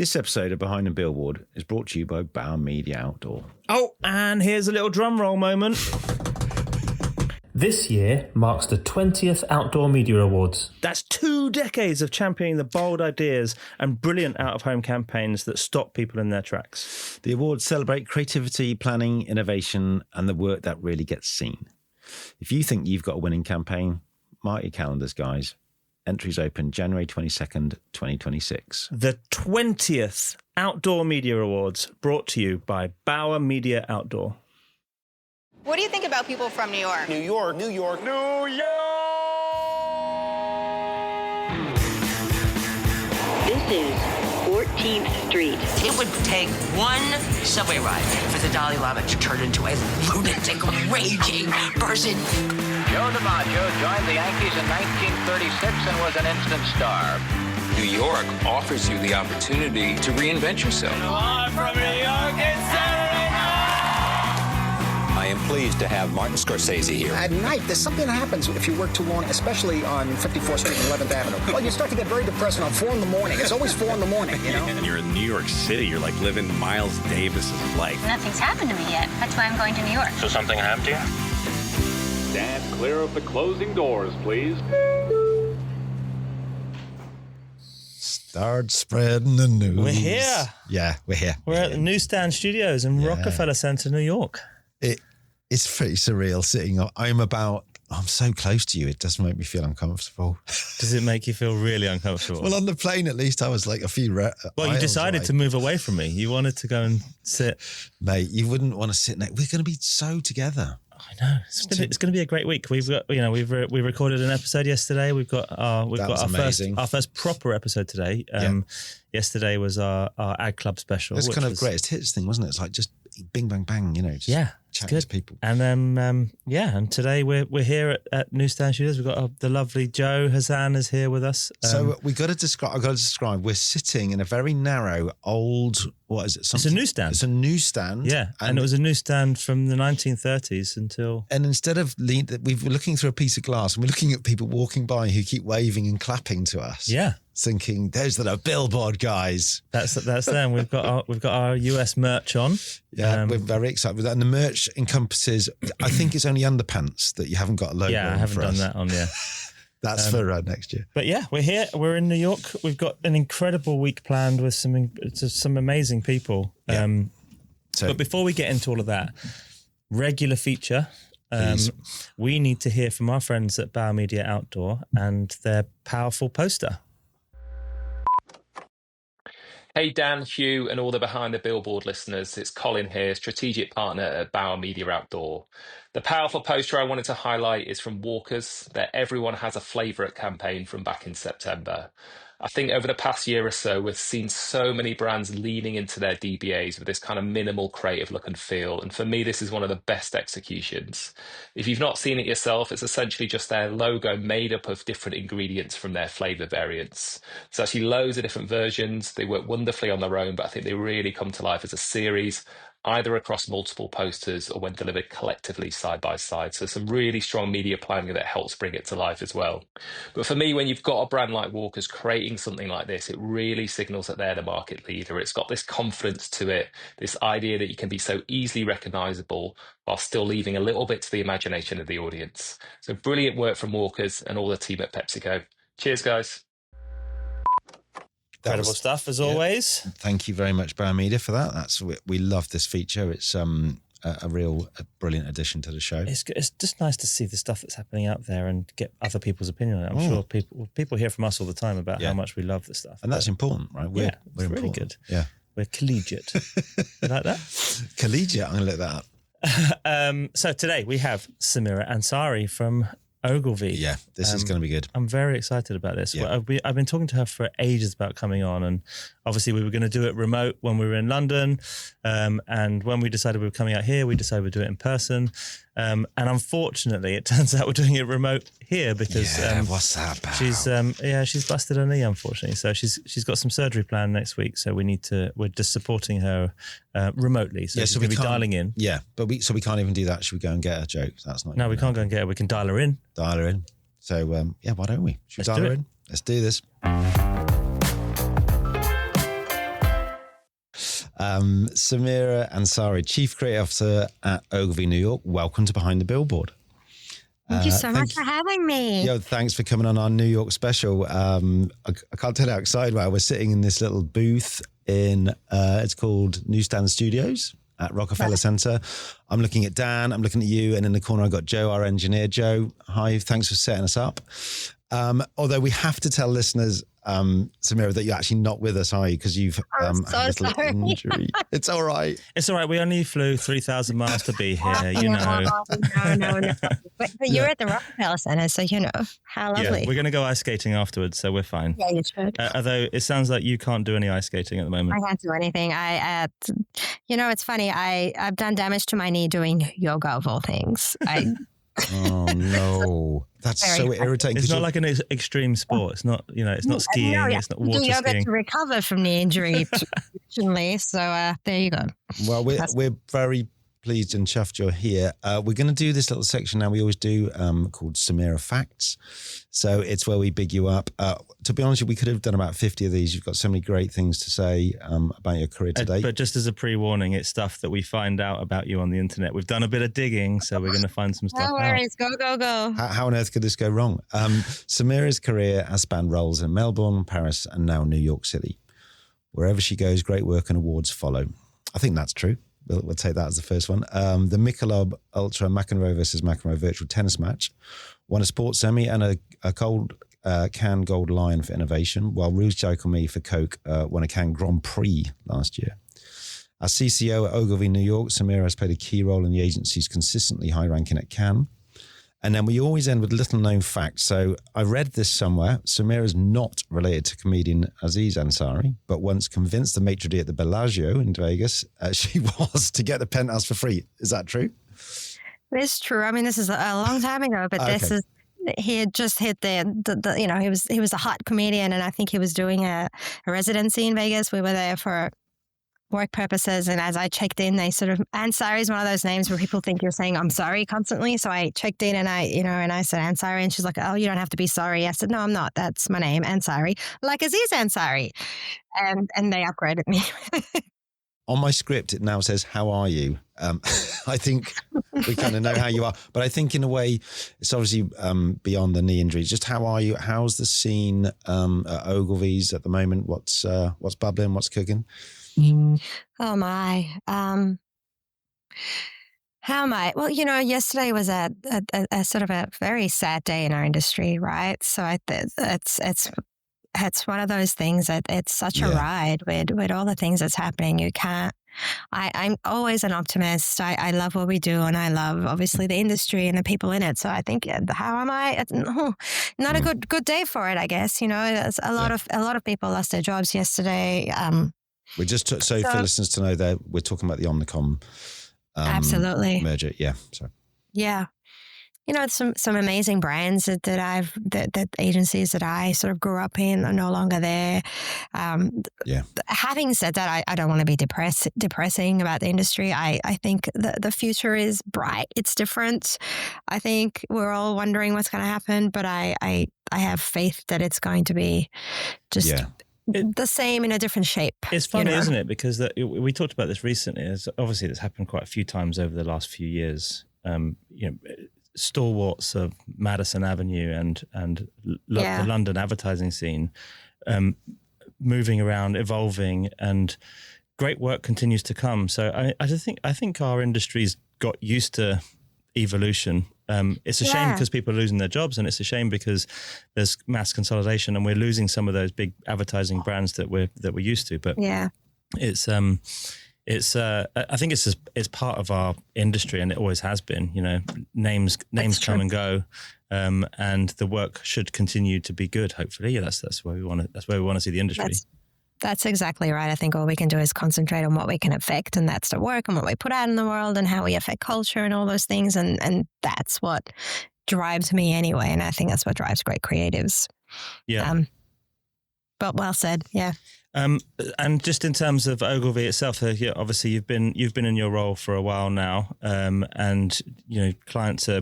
This episode of Behind the Billboard is brought to you by Bauer Media Outdoor. Oh, and here's a little drum roll moment. This year marks the 20th Outdoor Media Awards. That's 2 decades of championing the bold ideas and brilliant out-of-home campaigns that stop people in their tracks. The awards celebrate creativity, planning, innovation, and the work that really gets seen. If you think you've got a winning campaign, mark your calendars, guys. Entries open January 22nd, 2026. The 20th Outdoor Media Awards, brought to you by Bauer Media Outdoor. What do you think about people from New York? New York, New York, New York! This is 14th Street. It would take one subway ride for the Dalai Lama to turn into a lunatic, raging person. Joe DiMaggio joined the Yankees in 1936 and was an instant star. New York offers you the opportunity to reinvent yourself. Live from New York, it's Saturday night! I am pleased to have Martin Scorsese here. At night, there's something that happens if you work too long, especially on 54th Street and 11th Avenue. Well, you start to get very depressed on 4 in the morning. It's always 4 in the morning, you know? And you're in New York City. You're like living Miles Davis's life. Nothing's happened to me yet. That's why I'm going to New York. So something happened to you? Stand clear of the closing doors, please. Start spreading the news. We're here. Yeah, we're here. We're at the Newsstand Studios in Rockefeller Center, New York. It's pretty surreal sitting. I'm so close to you. It doesn't make me feel uncomfortable. Does it make you feel really uncomfortable? Well, on the plane, at least, I was like a few. Well, you decided to move away from me. You wanted to go and sit. Mate, you wouldn't want to sit next. We're going to be so together. I know it's going to be a great week. We've got, we recorded an episode yesterday. We've got our first proper episode today. Yesterday was our Ag Club special. It's kind of greatest hits thing, wasn't it? It's like just bing bang bang, just chatting to people. And then and today we're here at Newsstand Studios. We've got the lovely Joe Hassan is here with us. So I've got to describe. We're sitting in a very narrow old. What is it? It's a newsstand. It's a newsstand. Yeah, and it was a newsstand from the 1930s until. And instead of we were looking through a piece of glass, and we're looking at people walking by who keep waving and clapping to us. Yeah. Thinking, those that are billboard guys. That's them. We've got our US merch on. Yeah, we're very excited with that. And the merch encompasses, I think it's only underpants that you haven't got a logo on. Yeah, I haven't done that on, yeah. That's for next year. But yeah, we're here. We're in New York. We've got an incredible week planned with some amazing people. Yeah. But before we get into all of that, regular feature, we need to hear from our friends at Bauer Media Outdoor and their powerful poster. Hey Dan, Hugh, and all the Behind the Billboard listeners. It's Colin here, strategic partner at Bauer Media Outdoor. The powerful poster I wanted to highlight is from Walkers, their Everyone Has a Favourite campaign from back in September. I think over the past year or so, we've seen so many brands leaning into their DBAs with this kind of minimal creative look and feel. And for me, this is one of the best executions. If you've not seen it yourself, it's essentially just their logo made up of different ingredients from their flavour variants. So actually loads of different versions. They work wonderfully on their own, but I think they really come to life as a series, either across multiple posters or when delivered collectively side by side. So some really strong media planning that helps bring it to life as well. But for me, when you've got a brand like Walkers creating something like this, it really signals that they're the market leader. It's got this confidence to it, this idea that you can be so easily recognisable while still leaving a little bit to the imagination of the audience. So brilliant work from Walkers and all the team at PepsiCo. Cheers, guys. Incredible stuff as always. Thank you very much, Bauer Media, for that. We love this feature. It's a brilliant addition to the show. It's just nice to see the stuff that's happening out there and get other people's opinion on it. I'm sure people hear from us all the time about how much we love the stuff. And that's important, right? We're really important. Good. Yeah. We're collegiate. You like that? Collegiate, I'm going to look that up. So today we have Samira Ansari from Ogilvy. Yeah, this is going to be good. I'm very excited about this. Yeah. Well, I've been talking to her for ages about coming on, and obviously we were going to do it remote when we were in London, and when we decided we were coming out here, we decided we'd do it in person, and unfortunately it turns out we're doing it remote here because what's that about? She's busted her knee, unfortunately, so she's got some surgery planned next week, so we're just supporting her remotely, so she's going to be dialing in. Yeah, but we can't even do that. Should we go and get her jokes? That's not. No, we can't go and get her. We can dial her in. So why don't we? Should we dial her in? Let's do this. Samira Ansari, Chief Creative Officer at Ogilvy, New York. Welcome to Behind the Billboard. Thank you so much for having me. Yo, thanks for coming on our New York special. I can't tell you how excited we are. We're sitting in this little booth in, it's called Newsstand Studios at Rockefeller Center. I'm looking at Dan, I'm looking at you, and in the corner I've got Joe, our engineer. Joe, hi, thanks for setting us up. Although we have to tell listeners, Samira, that you're actually not with us, are you? Because you've had a little injury. It's all right. It's all right. We only flew 3,000 miles to be here, you know. No. But you're at the Rockefeller Center, so you know, how lovely. Yeah, we're going to go ice skating afterwards, so we're fine. Yeah, you should. Although it sounds like you can't do any ice skating at the moment. I can't do anything. It's funny. I've done damage to my knee doing yoga of all things. Oh no, that's so irritating. It's not like an extreme sport. It's not, it's not skiing. It's not water yoga skiing. to recover from the injury, traditionally. So there you go. Well, we're very pleased and chuffed you're here. We're going to do this little section now we always do called Samira Facts. So it's where we big you up. To be honest, we could have done about 50 of these. You've got so many great things to say about your career today. But just as a pre-warning, it's stuff that we find out about you on the internet. We've done a bit of digging, so we're going to find some stuff out. No worries. Go. How on earth could this go wrong? Samira's career has spanned roles in Melbourne, Paris, and now New York City. Wherever she goes, great work and awards follow. I think that's true. We'll take that as the first one. The Michelob Ultra McEnroe versus McEnroe virtual tennis match won a Sports Emmy and a gold can Gold Lion for innovation, while Rouge Giacomi for Coke won a Cannes Grand Prix last year. As CCO at Ogilvy, New York, Samira has played a key role in the agency's consistently high ranking at Cannes. And then we always end with little known facts. So I read this somewhere. Samira's not related to comedian Aziz Ansari, but once convinced the maitre d' at the Bellagio in Vegas, she was to get the penthouse for free. Is that true? It's true. I mean, this is a long time ago, but Okay. this is, he had just hit he was a hot comedian, and I think he was doing a residency in Vegas. We were there for work purposes, and as I checked in, Ansari is one of those names where people think you're saying I'm sorry constantly. So I checked in and I said Ansari, and she's like, oh, you don't have to be sorry. I said, no, I'm not. That's my name, Ansari, like Aziz Ansari, and they upgraded me. On my script, it now says, how are you? I think we kind of know how you are, but I think in a way it's obviously beyond the knee injuries. Just how are you? How's the scene at Ogilvy's at the moment? What's bubbling? What's cooking? Oh my. How am I? Well, yesterday was a sort of a very sad day in our industry, right? So it's one of those things that it's such a ride with all the things that's happening. You can't. I'm always an optimist. I love what we do, and I love obviously the industry and the people in it. So I think, how am I? Not a good day for it, I guess. There's a lot of people lost their jobs yesterday. We just for listeners to know that we're talking about the Omnicom absolutely merger. Yeah. So yeah. Some amazing brands that agencies that I sort of grew up in are no longer there. Having said that, I don't want to be depressing about the industry. I think the future is bright. It's different. I think we're all wondering what's going to happen, but I have faith that it's going to be just the same in a different shape. It's funny, isn't it? Because we talked about this recently. Obviously, it's happened quite a few times over the last few years. Stalwarts of Madison Avenue and the London advertising scene, moving around, evolving, and great work continues to come. So I think our industry's got used to evolution. It's a shame because people are losing their jobs, and it's a shame because there's mass consolidation, and we're losing some of those big advertising brands that we're used to. But I think it's part of our industry, and it always has been. Names come and go, and the work should continue to be good. Hopefully, that's where we want to see the industry. That's exactly right. I think all we can do is concentrate on what we can affect, and that's the work and what we put out in the world and how we affect culture and all those things, and that's what drives me anyway. And I think that's what drives great creatives. Yeah. But well said. Yeah. And just in terms of Ogilvy itself, obviously you've been in your role for a while now, and clients are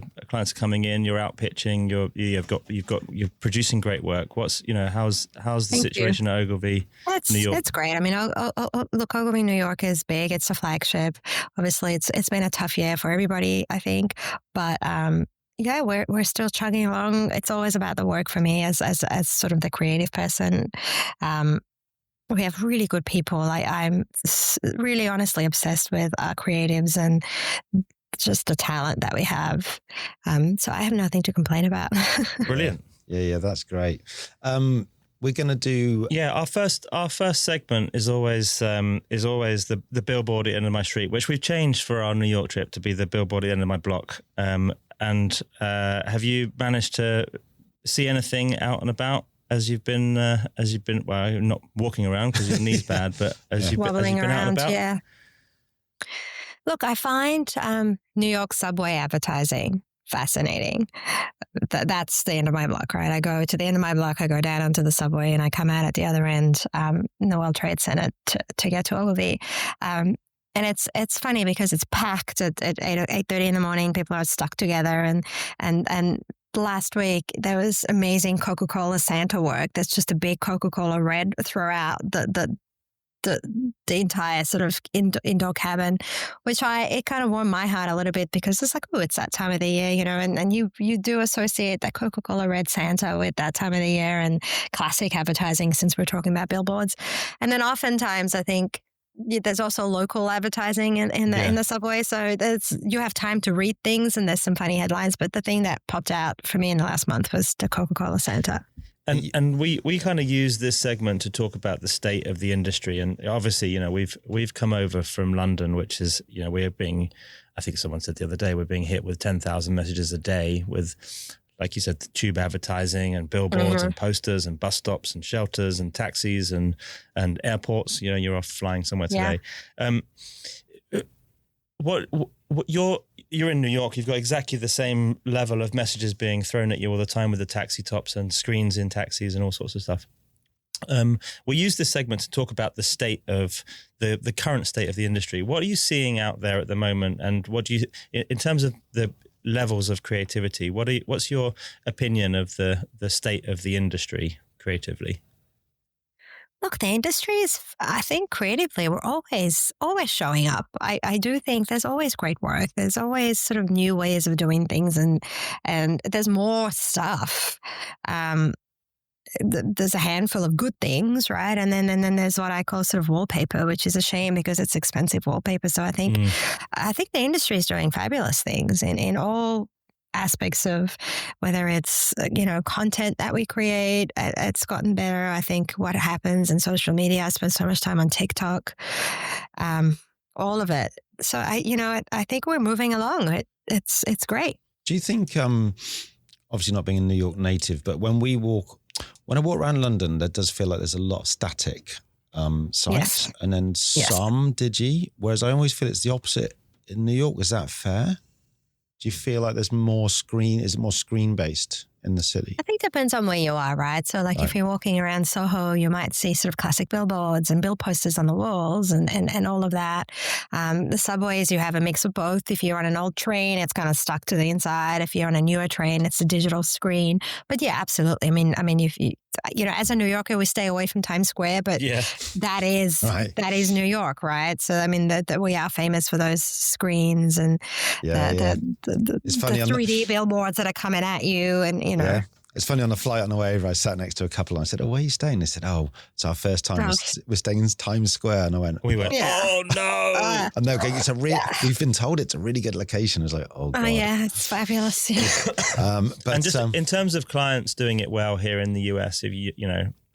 coming in. You're out pitching. You're producing great work. How's the situation at Ogilvy, New York? It's great. I mean, look, Ogilvy, New York is big. It's a flagship. Obviously, it's been a tough year for everybody, I think, but. Yeah, we're still chugging along. It's always about the work for me as sort of the creative person. We have really good people. I'm really honestly obsessed with our creatives and just the talent that we have. So I have nothing to complain about. Brilliant. Yeah, that's great. We're going to do... Yeah, our first segment is always the billboard at the end of my street, which we've changed for our New York trip to be the billboard at the end of my block. And have you managed to see anything out and about as you've been well, you're not walking around because your knee's bad, but as you've been out and about? Yeah. Look, I find New York subway advertising fascinating. That's the end of my block, right? I go to the end of my block, I go down onto the subway, and I come out at the other end in the World Trade Center to get to Ogilvy. And it's funny because it's packed at 8:30 in the morning. People are stuck together, and last week there was amazing Coca-Cola Santa work. There's just a big Coca-Cola red throughout the entire sort of indoor cabin, which it kind of warmed my heart a little bit because it's like, oh, it's that time of the year, and you do associate that Coca-Cola red Santa with that time of the year and classic advertising, since we're talking about billboards. And then oftentimes I think there's also local advertising in the subway, so you have time to read things, and there's some funny headlines. But the thing that popped out for me in the last month was the Coca-Cola Santa. And we kind of use this segment to talk about the state of the industry, and obviously, we've come over from London, which is, we're being, I think someone said the other day, we're being hit with 10,000 messages a day with, like you said, tube advertising and billboards and posters and bus stops and shelters and taxis and airports. You're off flying somewhere today. You're in New York. You've got exactly the same level of messages being thrown at you all the time with the taxi tops and screens in taxis and all sorts of stuff. We use this segment to talk about the state of the current state of the industry. What are you seeing out there at the moment, and what do you, in terms of the levels of creativity, what's your opinion of the state of the industry creatively? Look, the industry is, I think, creatively, we're always showing up. I do think there's always great work. There's always sort of new ways of doing things, and there's more stuff. There's a handful of good things, right? And then there's what I call sort of wallpaper, which is a shame because it's expensive wallpaper. So I think the industry is doing fabulous things in all aspects of whether it's content that we create. It's gotten better. I think what happens in social media. I spend so much time on TikTok. All of it. So I think we're moving along. It's great. Do you think, obviously not being a New York native, but when I walk around London, there does feel like there's a lot of static sites and then some digi, whereas I always feel it's the opposite in New York. Is that fair? Do you feel like there's more screen? Is it more screen-based in the city? I think it depends on where you are, right? So if you're walking around Soho, you might see sort of classic billboards and bill posters on the walls and all of that. The subways, you have a mix of both. If you're on an old train, it's kind of stuck to the inside. If you're on a newer train, it's a digital screen. But yeah, absolutely. I mean, if as a New Yorker, we stay away from Times Square, but that is New York, right? So I mean, we are famous for those screens and the 3D billboards that are coming at you, and Yeah. It's funny, on the flight on the way over, I sat next to a couple and I said, "Oh, where are you staying?" They said, "Oh, it's our first time. We're staying in Times Square." And I went, "Oh no!" And it's we've been told it's a really good location. I was like, "Oh God." Oh yeah, it's fabulous. But and just in terms of clients doing it well here in the US, if you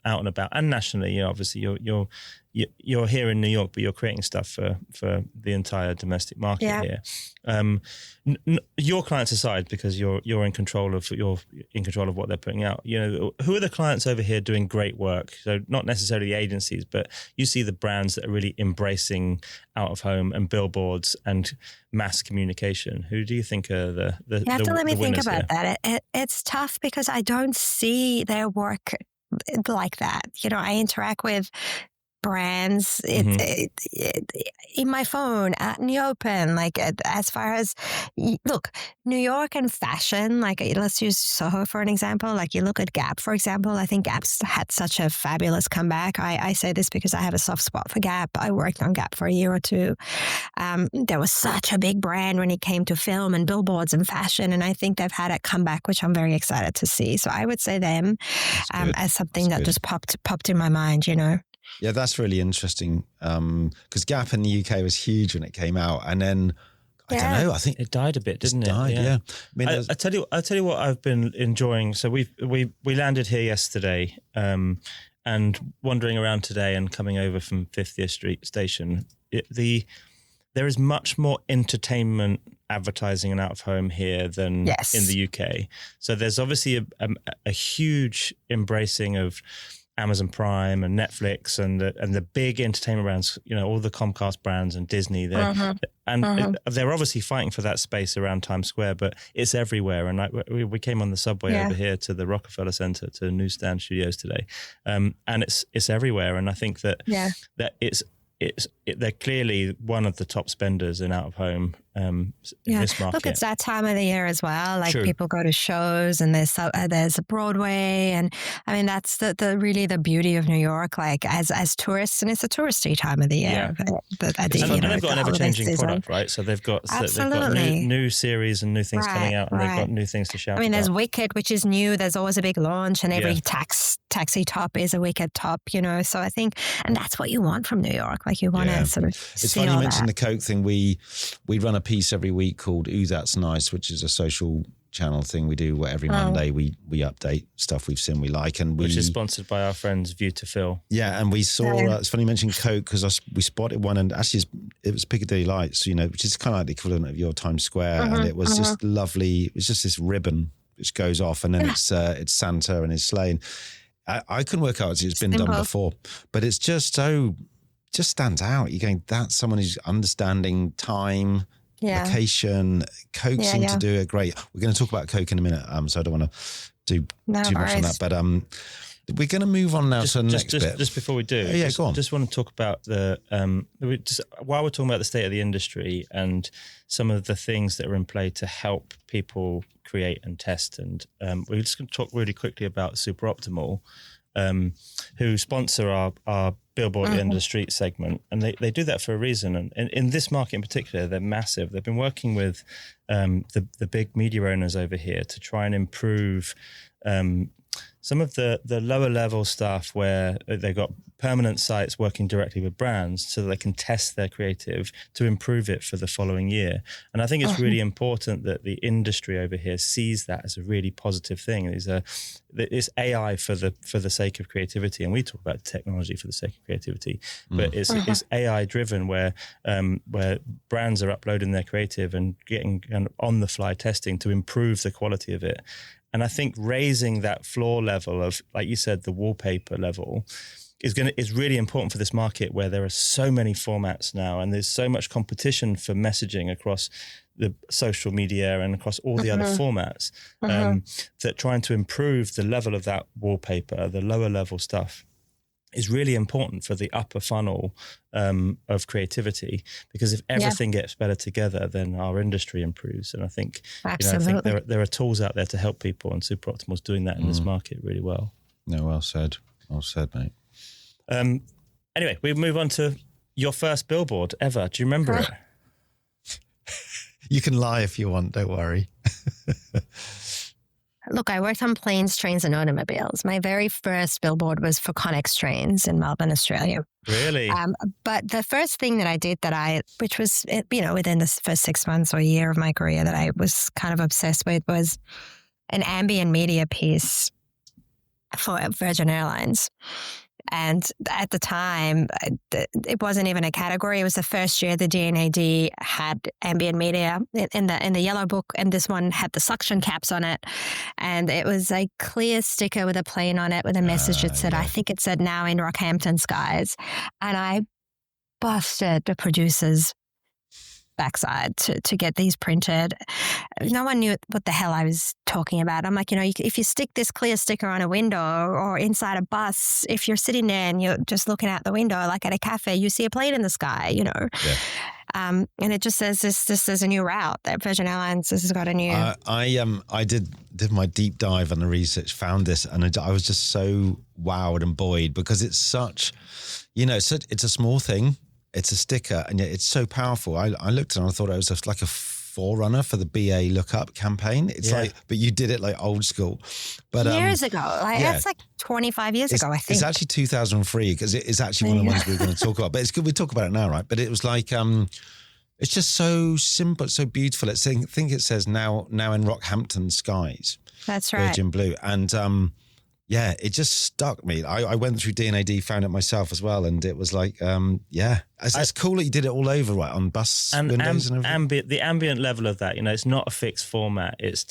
out and about and nationally, obviously you're here in New York, but you're creating stuff for the entire domestic market here. Your clients aside, because you're in control of what they're putting out. Who are the clients over here doing great work? So not necessarily agencies, but you see the brands that are really embracing out of home and billboards and mass communication. Who do you think are the you have to let me think about that. It's tough because I don't see their work like that. I interact with brands in my phone, out in the open. Like as far as, look, New York and fashion, like let's use Soho for an example. Like you look at Gap, for example. I think Gap's had such a fabulous comeback. I say this because I have a soft spot for Gap. I worked on Gap for a year or two. There was such a big brand when it came to film and billboards and fashion. And I think they've had a comeback, which I'm very excited to see. So I would say them as something that just popped in my mind, you know. Yeah, that's really interesting because Gap in the UK was huge when it came out, and then I don't know. I think it died a bit, didn't it? Yeah. I mean, I tell you what I've been enjoying. So we landed here yesterday, and wandering around today and coming over from 50th Street Station. There is much more entertainment advertising and out of home here than in the UK. So there's obviously a huge embracing of Amazon Prime and Netflix and the big entertainment brands, you know, all the Comcast brands and Disney. They're obviously fighting for that space around Times Square, but it's everywhere. And like we came on the subway over here to the Rockefeller Center to Newsstand Studios today, and it's everywhere. And I think that they're clearly one of the top spenders in out of home in this market. Look, it's that time of the year as well. Like True. People go to shows, and there's a Broadway, and I mean that's the really the beauty of New York. Like as tourists, and it's a touristy time of the year. And they've got an ever-changing product, right? So they've got new series and new things coming out, and they've got new things to shout. I mean, about. there's Wicked, which is new. There's always a big launch, and every taxi top is a Wicked top. You know, so I think, and that's what you want from New York. Like you want to sort of. It's funny you mentioned the Coke thing. We run a piece every week called Ooh, That's Nice, which is a social channel thing we do where every Monday we update stuff we've seen we like, and which is sponsored by our friends View to Fill. Yeah, and we saw it's funny you mentioned Coke because we spotted one, and actually it was Piccadilly Lights, you know, which is kind of like the equivalent of your Times Square, and it was just lovely. It was just this ribbon which goes off, and then it's Santa and his sleigh. I couldn't work out it's been done before, but it's just stands out. You're going, that's someone who's understanding time, location. Coke seemed to do a great. We're going to talk about Coke in a minute, so I don't want to do too much on that. But we're going to move on now to the next bit. Just before we do, go on. Just want to talk about while we're talking about the state of the industry and some of the things that are in play to help people create and test. And we're just going to talk really quickly about Super Optimal, who sponsor our Billboard in the Street segment, and they do that for a reason. And in this market in particular, they're massive. They've been working with the big media owners over here to try and improve some of the lower level stuff where they've got permanent sites working directly with brands so that they can test their creative to improve it for the following year. And I think it's really important that the industry over here sees that as a really positive thing. It's AI for the sake of creativity, and we talk about technology for the sake of creativity, but it's AI driven where brands are uploading their creative and getting kind of on the fly testing to improve the quality of it. And I think raising that floor level of, like you said, the wallpaper level is really important for this market where there are so many formats now, and there's so much competition for messaging across the social media and across all the other formats, that trying to improve the level of that wallpaper, the lower level stuff, is really important for the upper funnel of creativity, because if everything gets better together, then our industry improves. And I think, I think there are tools out there to help people, and Super Optimal's doing that in this market really well. No, well said, mate. Anyway, we move on to your first billboard ever. Do you remember it? You can lie if you want, don't worry. Look, I worked on planes, trains, and automobiles. My very first billboard was for Connex Trains in Melbourne, Australia. Really? But the first thing that I did which was, within the first 6 months or a year of my career that I was kind of obsessed with, was an ambient media piece for Virgin Airlines. And at the time, it wasn't even a category. It was the first year the D&AD had ambient media in the yellow book, and this one had the suction caps on it. And it was a clear sticker with a plane on it with a message that said, I think it said, "Now in Rockhampton skies." And I busted the producers backside to get these printed. No one knew what the hell I was talking about. I'm like, if you stick this clear sticker on a window or inside a bus, if you're sitting there and you're just looking out the window, like at a cafe, you see a plane in the sky, Yeah. And it just says this is a new route that Virgin Airlines has got a new. I did my deep dive on the research, found this, and I was just so wowed and buoyed because it's such, it's a small thing. It's a sticker, and yet it's so powerful. I looked and I thought it was just like a forerunner for the BA Lookup campaign. It's but you did it like old school. But years ago, that's like 25 years ago, I think. It's actually 2003 because it is actually one of the ones we're going to talk about. But it's good we talk about it now, right? But it was like, it's just so simple, so beautiful. I think it says now in Rockhampton skies. That's right. Virgin blue. And it just stuck me. I went through D&AD, found it myself as well, and it was like, it's cool that you did it all over, right, on bus and windows and everything. The ambient level of that, it's not a fixed format. It's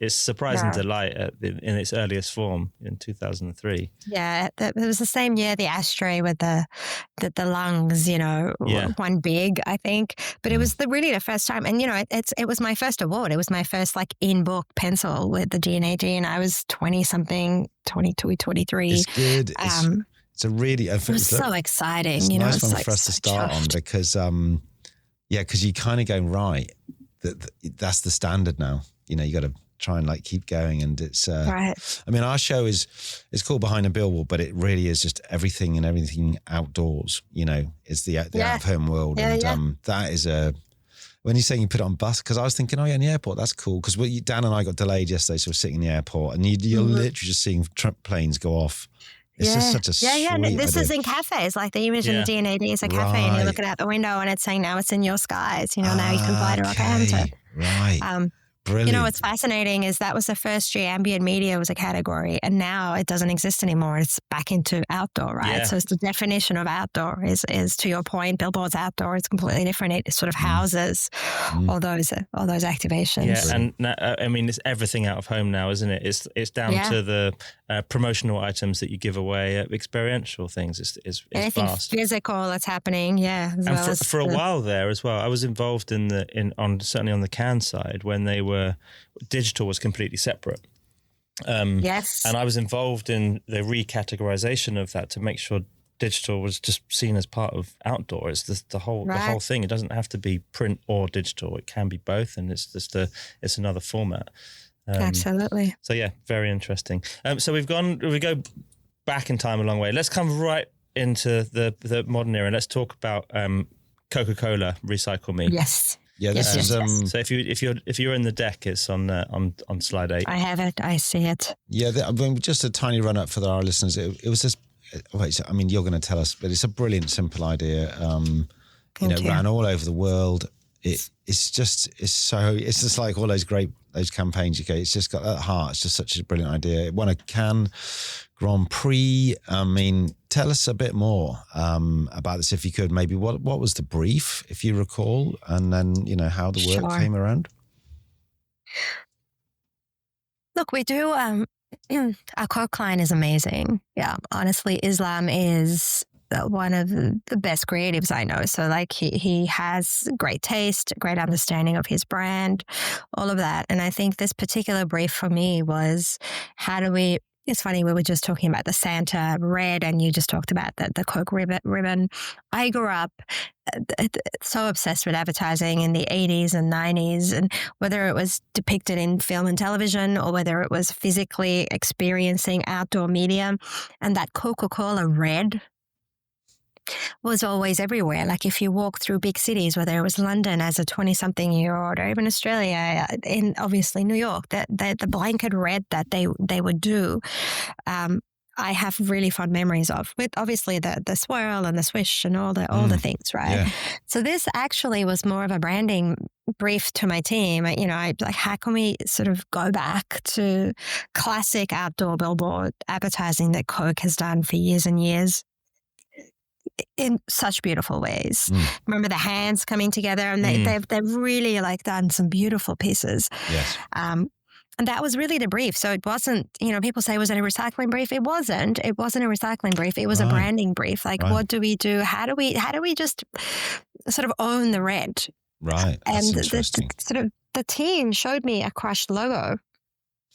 surprising delight in its earliest form in 2003. Yeah, it was the same year the ashtray with the lungs, one big, I think. But it was really the first time, and it was my first award. It was my first in-book pencil with the D&AD, and I was 20-something, 22, 23. It's good. It's a really... It was so exciting. It's a nice one for us to start on because, because you kind of go, right, that's the standard now. You got to try and keep going, and it's... right. I mean, our show it's called Behind a Billboard, but it really is just everything outdoors, it's the out-of-home world. That is a... When you're saying you put it on bus, because I was thinking, in the airport, that's cool. Because Dan and I got delayed yesterday, so we're sitting in the airport, and you're literally just seeing planes go off. It's just such a sweet This idea. is in cafes. Like the image in the D&AD is a cafe, and you're looking out the window, and it's saying, now it's in your skies. Now you can fly to Rockhampton. Right. Brilliant. What's fascinating is that was the first year ambient media was a category, and now it doesn't exist anymore. It's back into outdoor, right? Yeah. So it's the definition of outdoor is to your point, billboards outdoor. It's completely different. It sort of houses all those activations. Yeah, and it's everything out of home now, isn't it? It's down to the promotional items that you give away, experiential things. It's anything fast. Physical that's happening, For a while there as well, I was involved certainly on the can side when they were digital was completely separate. Yes, and I was involved in the recategorization of that to make sure digital was just seen as part of outdoor. It's the whole thing. It doesn't have to be print or digital. It can be both, and it's just it's another format. Absolutely. So very interesting. So we go back in time a long way. Let's come right into the modern era. Let's talk about Coca-Cola Recycle Me. Yes. Yeah, this is. So if you're in the deck, it's on slide 8. I have it. I see it. Yeah, just a tiny run up for our listeners. It was just. You're going to tell us, but it's a brilliant, simple idea. Ran all over the world. It's just like all those campaigns you get. It's just got that heart. It's just such a brilliant idea. It won a Cannes Grand Prix. Tell us a bit more about this, if you could. Maybe what was the brief, if you recall, and then how the work came around. Look, we do. Our Coke line is amazing. Yeah, honestly, Islam is one of the best creatives I know. So he has great taste, great understanding of his brand, all of that. And I think this particular brief for me was, it's funny, we were just talking about the Santa red, and you just talked about the Coke ribbon. I grew up so obsessed with advertising in the 80s and 90s, and whether it was depicted in film and television or whether it was physically experiencing outdoor media, and that Coca-Cola red was always everywhere. Like if you walk through big cities, whether it was London as a 20-something-year-old or even Australia, in obviously New York, the blanket red that they would do, I have really fond memories of, with obviously the swirl and the swish and all the things, right? Yeah. So this actually was more of a branding brief to my team. How can we sort of go back to classic outdoor billboard advertising that Coke has done for years and years in such beautiful ways. Remember the hands coming together, and they've really done some beautiful pieces. Yes. And that was really the brief. So it wasn't, people say, was it a recycling brief? It wasn't. It wasn't a recycling brief. It was a branding brief. What do we do? How do we just sort of own the red? Right. That's And interesting. the team showed me a crushed logo.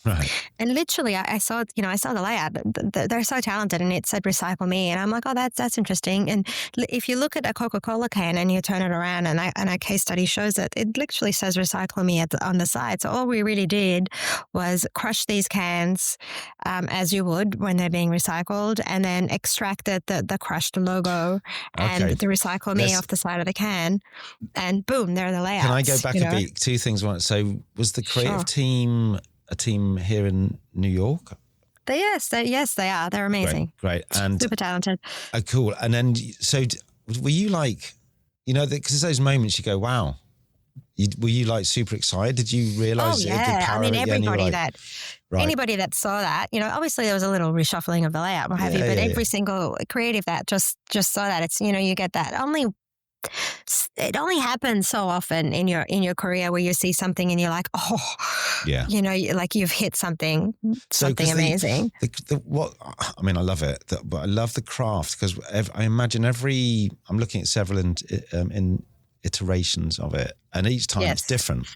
Right. And literally, I saw, I saw the layout. They're so talented, and it said "Recycle Me," and I'm like, oh, that's interesting. And if you look at a Coca-Cola can and you turn it around, and a case study shows it literally says "Recycle Me" on the side. So all we really did was crush these cans as you would when they're being recycled, and then extracted the crushed logo and the "Recycle Me" off the side of the can, and boom, there are the layouts. Can I go back a bit? Two things. One. So was the creative team a team here in New York? Yes, they are. They're amazing. Great. And super talented. Oh, cool. And then, so were you like, because those moments you go, wow. Were you like super excited? Did you realize it? I mean, everybody anybody that saw that, obviously there was a little reshuffling of the layout, what have you, but every single creative that just saw that, it's, you get that. It only happens so often in your career where you see something and you're like, oh, yeah, like you've hit something amazing. I love it, but I love the craft because I imagine I'm looking at several in iterations of it, and each time it's different.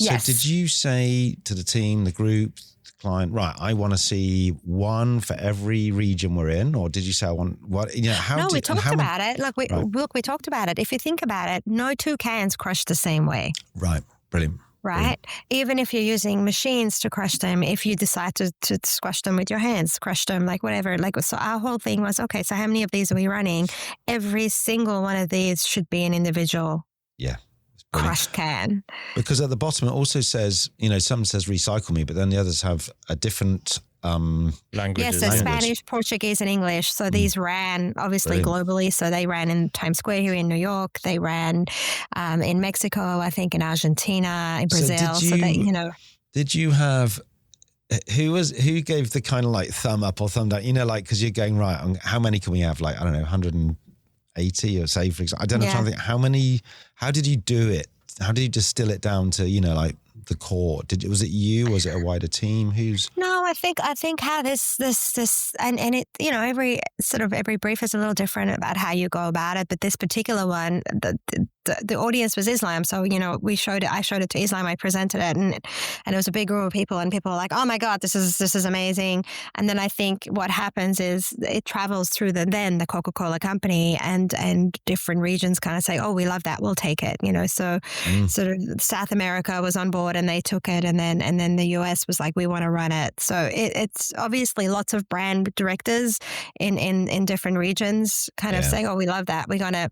So did you say to the team, the group, the client, right, I want to see one for every region we're in, or did you say I want what? We talked about it. Look, we talked about it. If you think about it, no two cans crush the same way. Right. Brilliant. Right? Brilliant. Even if you're using machines to crush them, if you decide to squash them with your hands, crush them, like whatever. So our whole thing was, okay, so how many of these are we running? Every single one of these should be an individual crushed can. Because at the bottom it also says, some says "Recycle Me," but then the others have a different languages. Yes, so Spanish, Portuguese, and English. So these ran obviously globally. So they ran in Times Square here in New York. They ran in Mexico, I think, in Argentina, in Brazil. Did you have who gave the kind of like thumb up or thumb down? Because you're going right. How many can we have? Like, I don't know, 180 or say, for example. I don't know. Trying to think how did you do it? How did you distill it down to like the core? Was it you? Was it a wider team? No, I think how this and it, every brief is a little different about how you go about it. But this particular one, the audience was Islam, so I showed it to Islam. I presented it, and it was a big group of people, and people were like, "Oh my God, this is amazing!" And then I think what happens is it travels through the Coca-Cola company, and different regions kind of say, "Oh, we love that, we'll take it." So sort of South America was on board, and they took it, and then the US was like, "We want to run it." So it's obviously lots of brand directors in different regions kind of saying, "Oh, we love that, we're going to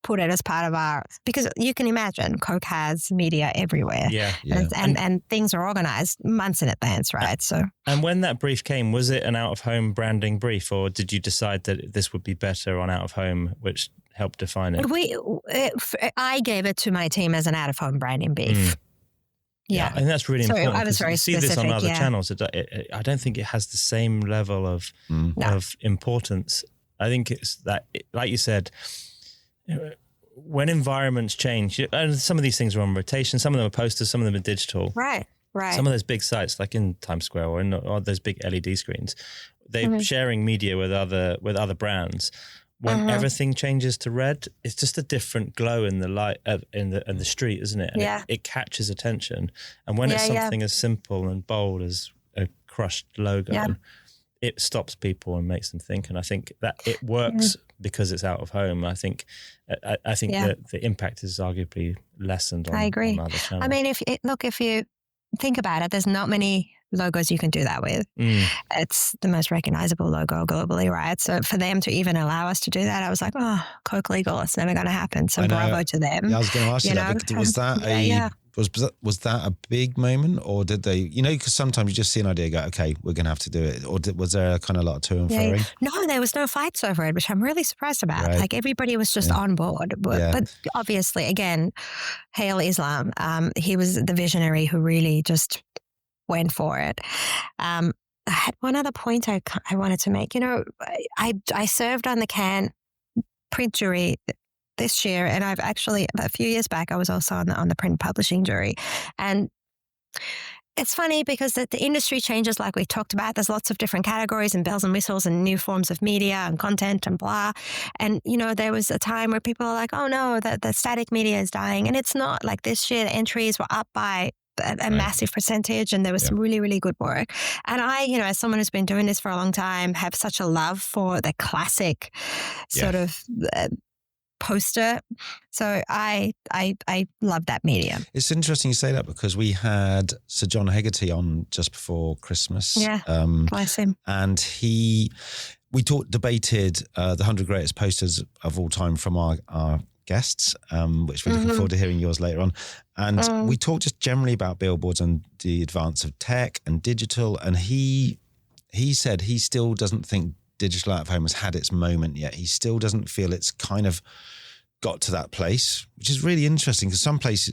put it as part of our," because you can imagine Coke has media everywhere. And things are organized months in advance, right? And when that brief came, was it an out-of-home branding brief, or did you decide that this would be better on out-of-home, which helped define it? I gave it to my team as an out-of-home branding brief. Yeah, I think that's really important. I was very specific. You see this on other channels. I don't think it has the same level of importance. I think it's that, like you said, when environments change, and some of these things are on rotation, some of them are posters, some of them are digital. Right. Some of those big sites, like in Times Square or those big LED screens, they're sharing media with other brands. When everything changes to red, it's just a different glow in the light in the street, isn't it? And it catches attention. And when it's something as simple and bold as a crushed logo, it stops people and makes them think. And I think that it works because it's out of home. I think that the impact is arguably lessened on, I agree. On other channels. I mean, if you think about it, there's not many logos you can do that with. It's the most recognizable logo globally, right? So for them to even allow us to do that, I was like, oh, Coke legal, it's never going to happen. So bravo to them. Yeah, I was going to ask you that. Was that was that a big moment, or did they, because sometimes you just see an idea, go, okay, we're going to have to do it, or was there kind of a lot of to and froing? No, there was no fights over it, which I'm really surprised about. Right. Like everybody was just on board. But obviously, again, hail Islam. He was the visionary who really just went for it. I had one other point I wanted to make. I served on the can print jury this year, and I've actually, a few years back, I was also on the print publishing jury. And it's funny because the industry changes, like we talked about. There's lots of different categories and bells and whistles and new forms of media and content and blah. And, there was a time where people are like, oh no, the static media is dying. And it's not. Like this year, the entries were up by a massive percentage, and there was some really, really good work. And I, as someone who's been doing this for a long time, have such a love for the classic sort of poster. So I love that medium. It's interesting you say that because we had Sir John Hegarty on just before Christmas. Yeah, bless him. And we debated the 100 greatest posters of all time from our guests, which we're looking forward to hearing yours later on. And we talked just generally about billboards and the advance of tech and digital. And he said he still doesn't think digital out of home has had its moment yet. He still doesn't feel it's kind of got to that place, which is really interesting because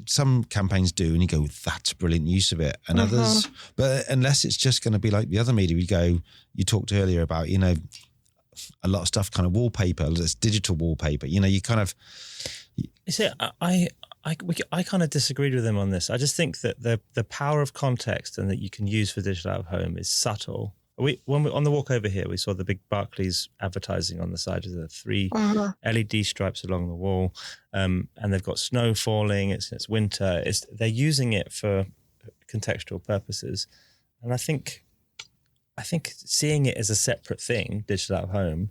some campaigns do, and you go, that's brilliant use of it, and others, but unless it's just going to be like the other media, you talked earlier about, a lot of stuff kind of wallpaper, it's digital wallpaper, you kind of. You see, I kind of disagreed with him on this. I just think that the power of context and that you can use for digital out of home is subtle. When we on the walk over here, we saw the big Barclays advertising on the side of the 3 LED stripes along the wall, and they've got snow falling. It's winter. They're using it for contextual purposes, and I think seeing it as a separate thing, digital out of home,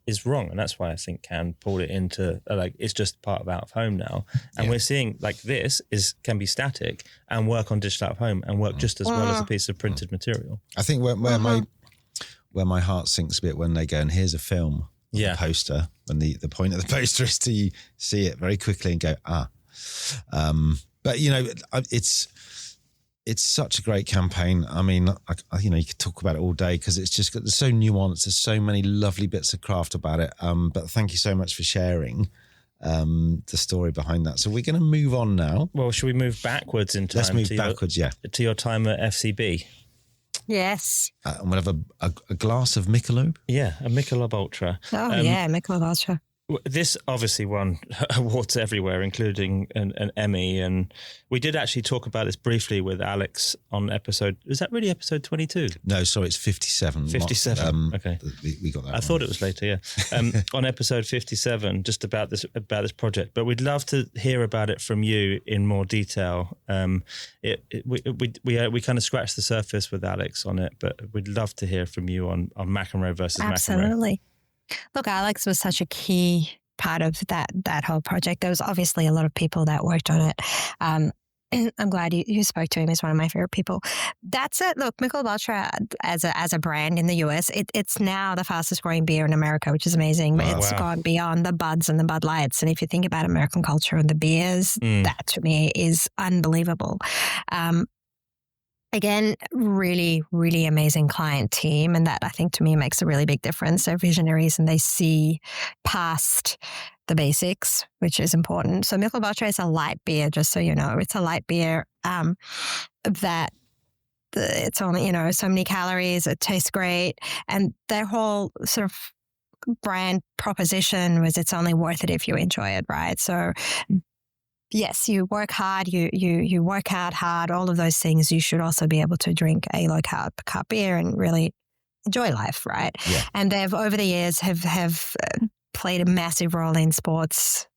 is wrong, and that's why I think Cannes pulled it into it's just part of out of home now, and we're seeing this can be static and work on digital out of home and work just as well as a piece of printed material. I think where my heart sinks a bit when they go, and here's a film, a poster, when the point of the poster is to see it very quickly and go but it's such a great campaign. I mean, you could talk about it all day because it's just there's so nuanced. There's so many lovely bits of craft about it. But thank you so much for sharing the story behind that. So we're going to move on now. Well, should we move backwards in time? Let's move backwards, to your time at FCB. Yes. And we'll have a glass of Michelob. Yeah, a Michelob Ultra. Oh, Michelob Ultra. This obviously won awards everywhere, including an Emmy. And we did actually talk about this briefly with Alex on episode... Is that really episode 22? No, sorry, it's 57. 57, okay. We got that I thought it was later, yeah. On episode 57, just about this project. But we'd love to hear about it from you in more detail. We kind of scratched the surface with Alex on it, but we'd love to hear from you on McEnroe versus McEnroe. Absolutely. Look, Alex was such a key part of that whole project. There was obviously a lot of people that worked on it. I'm glad you spoke to him. He's one of my favorite people. That's it. Look, Michelob Ultra as a brand in the US, it's now the fastest growing beer in America, which is amazing. But it's gone beyond the Buds and the Bud Lights. And if you think about American culture and the beers, that to me is unbelievable. Again, really, really amazing client team. And that I think to me makes a really big difference. They're visionaries and they see past the basics, which is important. So Michelob Ultra is a light beer, just so you know. It's a light beer that it's only, so many calories. It tastes great. And their whole sort of brand proposition was it's only worth it if you enjoy it, right? So yes, you work hard, you work out hard, all of those things. You should also be able to drink a low carb beer and really enjoy life, right? Yeah. And they've over the years have played a massive role in sports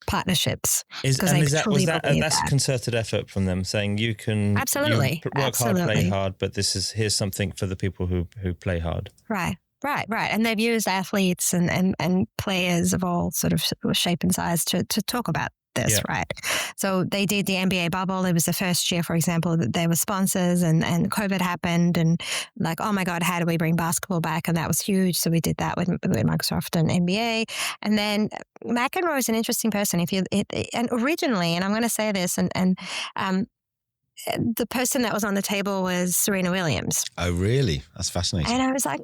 partnerships. That's concerted effort from them, saying you can absolutely work hard, play hard, but here's something for the people who play hard. Right. And they've used athletes and players of all sort of shape and size to talk about this, right? So they did the NBA bubble. It was the first year, for example, that they were sponsors and COVID happened and like, oh my God, how do we bring basketball back? And that was huge. So we did that with Microsoft and NBA. And then McEnroe is an interesting person. And originally, and I'm going to say this, and the person that was on the table was Serena Williams. Oh, really? That's fascinating. And I was like,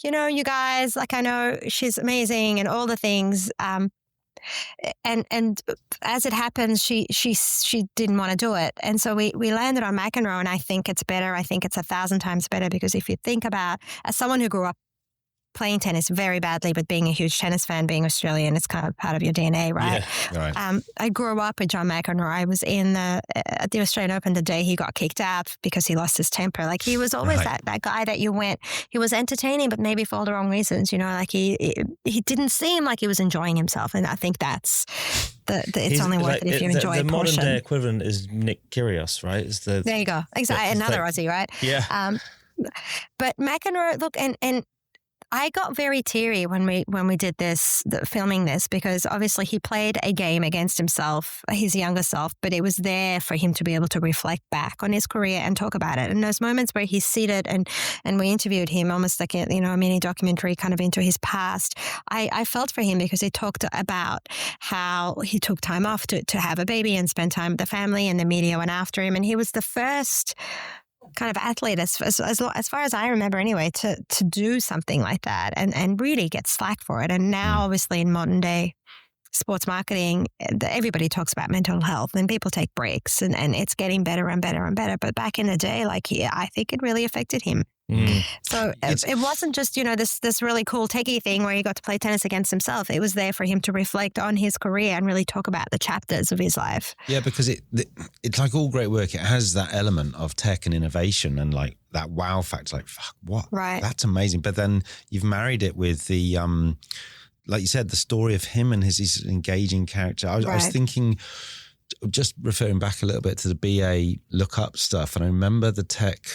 you guys, like I know she's amazing and all the things. And as it happens, she didn't want to do it. And so we landed on McEnroe, and I think it's better. I think it's 1,000 times better because if you think about, as someone who grew up playing tennis very badly, but being a huge tennis fan, being Australian, it's kind of part of your DNA, right? Yeah, right. I grew up with John McEnroe. I was at the Australian Open the day he got kicked out because he lost his temper. Like he was always that guy that he was entertaining, but maybe for all the wrong reasons, like he didn't seem like he was enjoying himself. And I think that's it's only worth it if you enjoy the a portion. modern day equivalent is Nick Kyrgios, right? There you go. Exactly. Another Aussie, right? Yeah. But McEnroe, look, and I got very teary when we did filming this, because obviously he played a game against himself, his younger self, but it was there for him to be able to reflect back on his career and talk about it. And those moments where he's seated and we interviewed him almost like a mini documentary kind of into his past, I felt for him because he talked about how he took time off to have a baby and spend time with the family, and the media went after him. And he was the first kind of athlete, as far as I remember anyway, to do something like that and really get slack for it. And now, obviously, in modern day sports marketing, everybody talks about mental health and people take breaks and it's getting better and better and better. But back in the day, I think it really affected him. So it wasn't just, this really cool techie thing where he got to play tennis against himself. It was there for him to reflect on his career and really talk about the chapters of his life. Yeah, because it's like all great work. It has that element of tech and innovation and like that wow factor, like, fuck, what? Right. That's amazing. But then you've married it with the, like you said, the story of him and his engaging character. I was thinking, just referring back a little bit to the BA lookup stuff, and I remember the tech,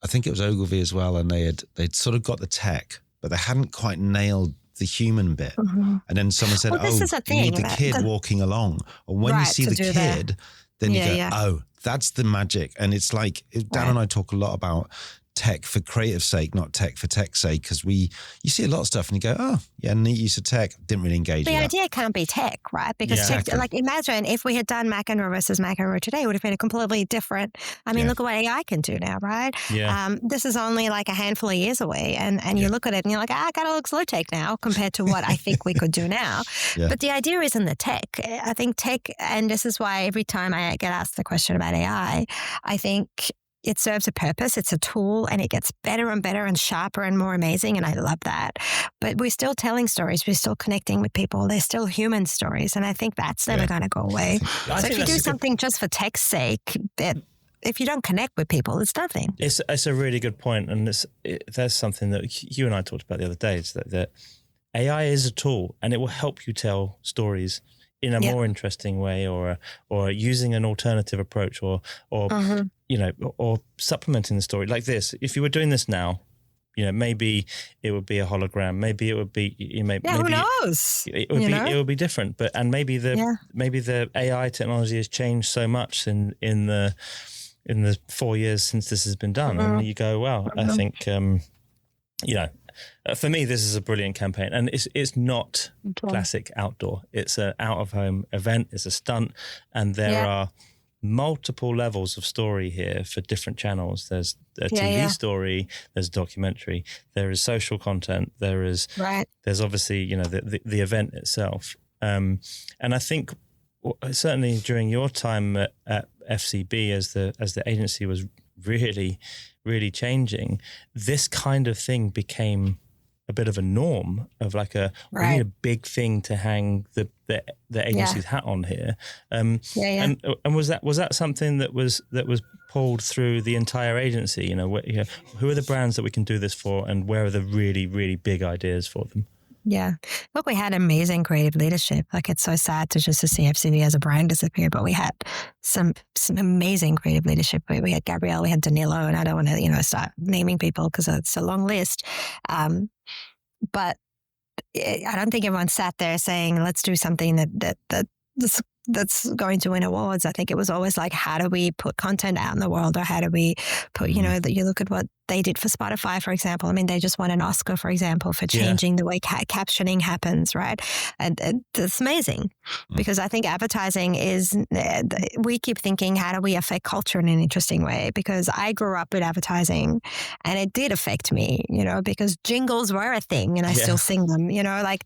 I think it was Ogilvy as well, and they'd sort of got the tech, but they hadn't quite nailed the human bit. Mm-hmm. And then someone said, you need the kid walking along. Or when you see the kid, then you go, oh, that's the magic. And it's like, Dan and I talk a lot about tech for creative sake, not tech for tech's sake, because you see a lot of stuff and you go, oh, yeah, neat use of tech, didn't really engage with the that. idea can't be tech, right? Because tech, like, imagine if we had done McEnroe versus McEnroe today, it would have been a completely different, look at what AI can do now, right? Yeah. This is only like a handful of years away, and you look at it and you're like, it kind of looks low tech now compared to what I think we could do now. Yeah. But the idea isn't the tech. I think tech, and this is why every time I get asked the question about AI, I think it serves a purpose. It's a tool, and it gets better and better and sharper and more amazing. And I love that. But we're still telling stories. We're still connecting with people. They're still human stories. And I think that's never going to go away. So if you do something just for tech's sake, if you don't connect with people, it's nothing. It's a really good point. And there's something that you and I talked about the other day, is that AI is a tool, and it will help you tell stories in a more interesting way, or using an alternative approach, or or supplementing the story like this. If you were doing this now, maybe it would be a hologram. Maybe it would be maybe who knows? It would be different. But maybe the AI technology has changed so much in the 4 years since this has been done, and you go, well, I think for me, this is a brilliant campaign, and it's not classic outdoor. It's an out-of-home event. It's a stunt, and there are multiple levels of story here for different channels. There's a TV story, there's a documentary, there is social content, there's obviously the event itself. And I think certainly during your time at FCB, as the agency was really, really changing, this kind of thing became a bit of a norm of like we need a big thing to hang the agency's hat on here. And was that something that was pulled through the entire agency? Who are the brands that we can do this for, and where are the really, really big ideas for them? Yeah. Look, we had amazing creative leadership. Like, it's so sad to see FCB as a brand disappear, but we had some amazing creative leadership. We had Gabrielle, we had Danilo, and I don't want to, start naming people because it's a long list. But I don't think everyone sat there saying, let's do something that's going to win awards. I think it was always like, how do we put content out in the world, or how do we put, you look at what they did for Spotify, for example. I mean, they just won an Oscar, for example, for changing the way captioning happens, right? And it's amazing, because I think advertising we keep thinking, how do we affect culture in an interesting way? Because I grew up with advertising, and it did affect me, because jingles were a thing, and I still sing them, like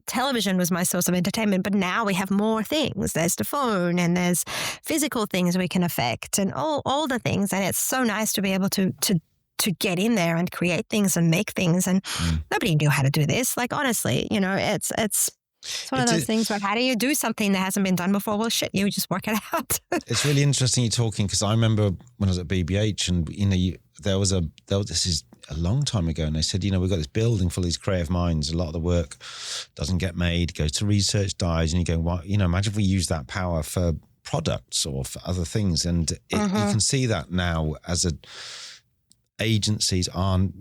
television was my source of entertainment, but now we have more things. There's the phone, and there's physical things we can affect, and all the things. And it's so nice to be able to to get in there and create things and make things. And nobody knew how to do this. Like, honestly, it's one of those things where how do you do something that hasn't been done before? Well, shit, you just work it out. It's really interesting you're talking, because I remember when I was at BBH and, this is a long time ago, and they said, we've got this building full of these creative minds. A lot of the work doesn't get made, goes to research, dies, and you go, well, imagine if we use that power for products or for other things. And you can see that now as agencies aren't,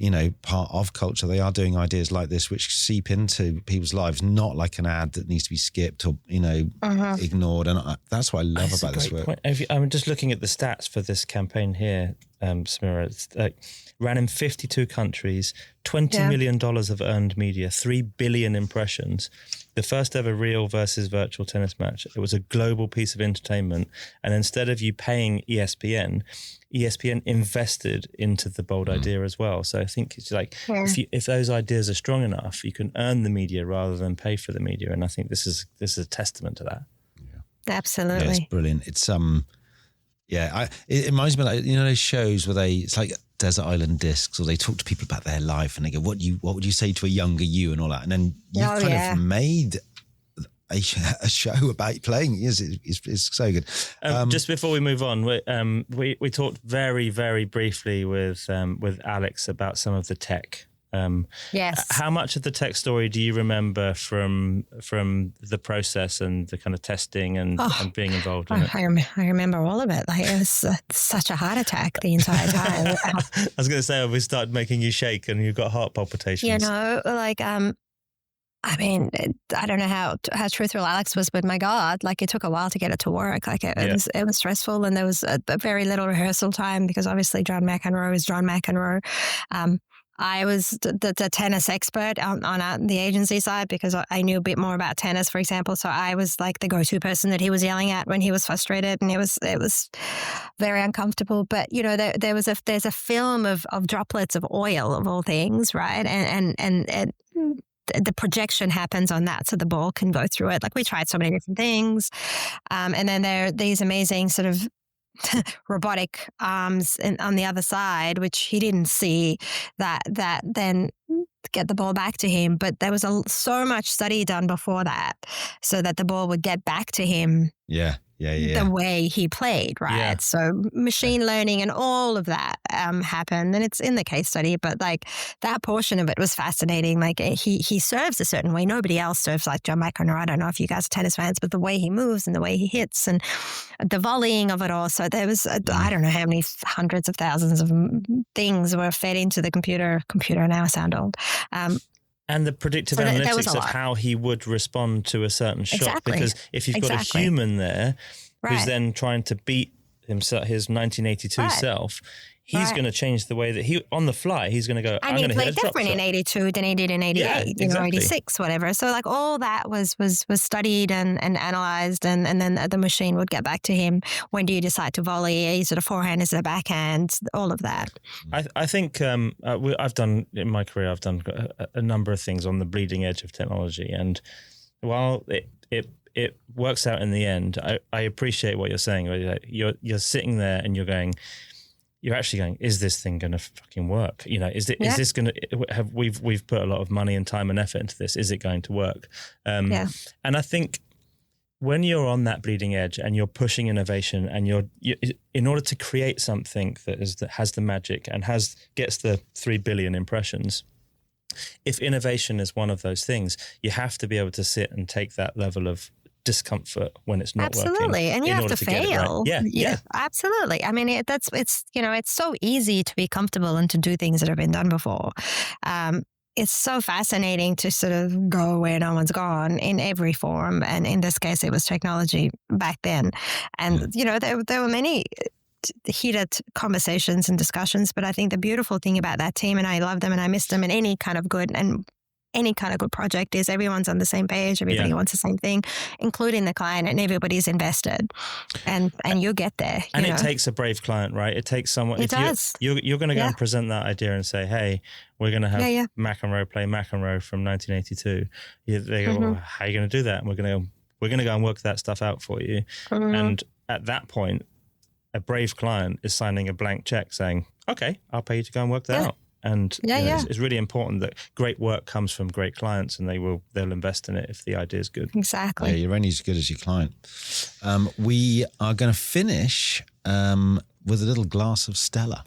part of culture. They are doing ideas like this, which seep into people's lives, not like an ad that needs to be skipped or, ignored. And that's what I love about this work. I'm just looking at the stats for this campaign here, Samira. It's ran in 52 countries, $20 million of earned media, 3 billion impressions. The first ever real versus virtual tennis match. It was a global piece of entertainment. And instead of you paying ESPN invested into the bold idea as well. So I think it's like, if those ideas are strong enough, you can earn the media rather than pay for the media. And I think this is a testament to that. Yeah. Absolutely. Yeah, it's brilliant. It's it reminds me, like, those shows where it's like Desert Island Discs, or they talk to people about their life and they go, what would you say to a younger you and all that? And then you've of made a show about playing. It's so good. Just before we move on, we talked very, very briefly with Alex about some of the tech. Yes. How much of the tech story do you remember from the process and the kind of testing and being involved in it? I remember all of it. Like, it was such a heart attack the entire time. I was going to say, we started making you shake and you've got heart palpitations. I mean, I don't know how truthful Alex was, but my God, like, it took a while to get it to work. Like, it was stressful, and there was a very little rehearsal time because obviously John McEnroe is John McEnroe. I was the tennis expert on the agency side because I knew a bit more about tennis, for example. So I was like the go-to person that he was yelling at when he was frustrated, and it was very uncomfortable. But there's a film of droplets of oil, of all things, right? And the projection happens on that, so the ball can go through it. Like, we tried so many different things, and then there are these amazing sort of robotic arms on the other side, which he didn't see, that then get the ball back to him. But there was so much study done before that so that the ball would get back to him the way he played, right? Yeah. So machine learning and all of that happened, and it's in the case study, but like, that portion of it was fascinating. Like, he serves a certain way. Nobody else serves like John McEnroe. I don't know if you guys are tennis fans, but the way he moves and the way he hits and the volleying of it all. So there was, I don't know how many hundreds of thousands of things were fed into the computer. Now I sound old. And the predictive analytics of how he would respond to a certain shot. Because if you've got a human there who's then trying to beat himself, his 1982 self, he's going to change the way that on the fly, he's going to go, I'm going to hit a drop shot. And he played different in 82 than he did in 88, 86, whatever. So like, all that was studied and analysed, and then the machine would get back to him. When do you decide to volley? Is it a forehand? Is it a backhand? All of that. I think I've done, in my career, I've done a number of things on the bleeding edge of technology. And while it works out in the end, I appreciate what you're saying. You're sitting there and you're actually going, is this thing going to fucking work? Is this going to, we've put a lot of money and time and effort into this. Is it going to work? And I think when you're on that bleeding edge and you're pushing innovation, and you in order to create something that has the magic and gets the 3 billion impressions, if innovation is one of those things, you have to be able to sit and take that level of discomfort when it's not working. Absolutely, and you have to fail. Right. Yeah, absolutely. I mean, it's so easy to be comfortable and to do things that have been done before. It's so fascinating to sort of go where no one's gone in every form, and in this case, it was technology back then. And there were many heated conversations and discussions, but I think the beautiful thing about that team, and I love them and I miss them, and any kind of good project, is everyone's on the same page. Everybody wants the same thing, including the client, and everybody's invested. And you'll get there. And it takes a brave client, right? It takes someone. It does. You're going to go and present that idea and say, hey, we're going to have McEnroe play McEnroe from 1982. They go, well, how are you going to do that? And we're going to go and work that stuff out for you. And at that point, a brave client is signing a blank check saying, okay, I'll pay you to go and work that out. And it's really important that great work comes from great clients, and they'll invest in it if the idea is good. Exactly. Yeah, you're only as good as your client. We are going to finish with a little glass of Stella.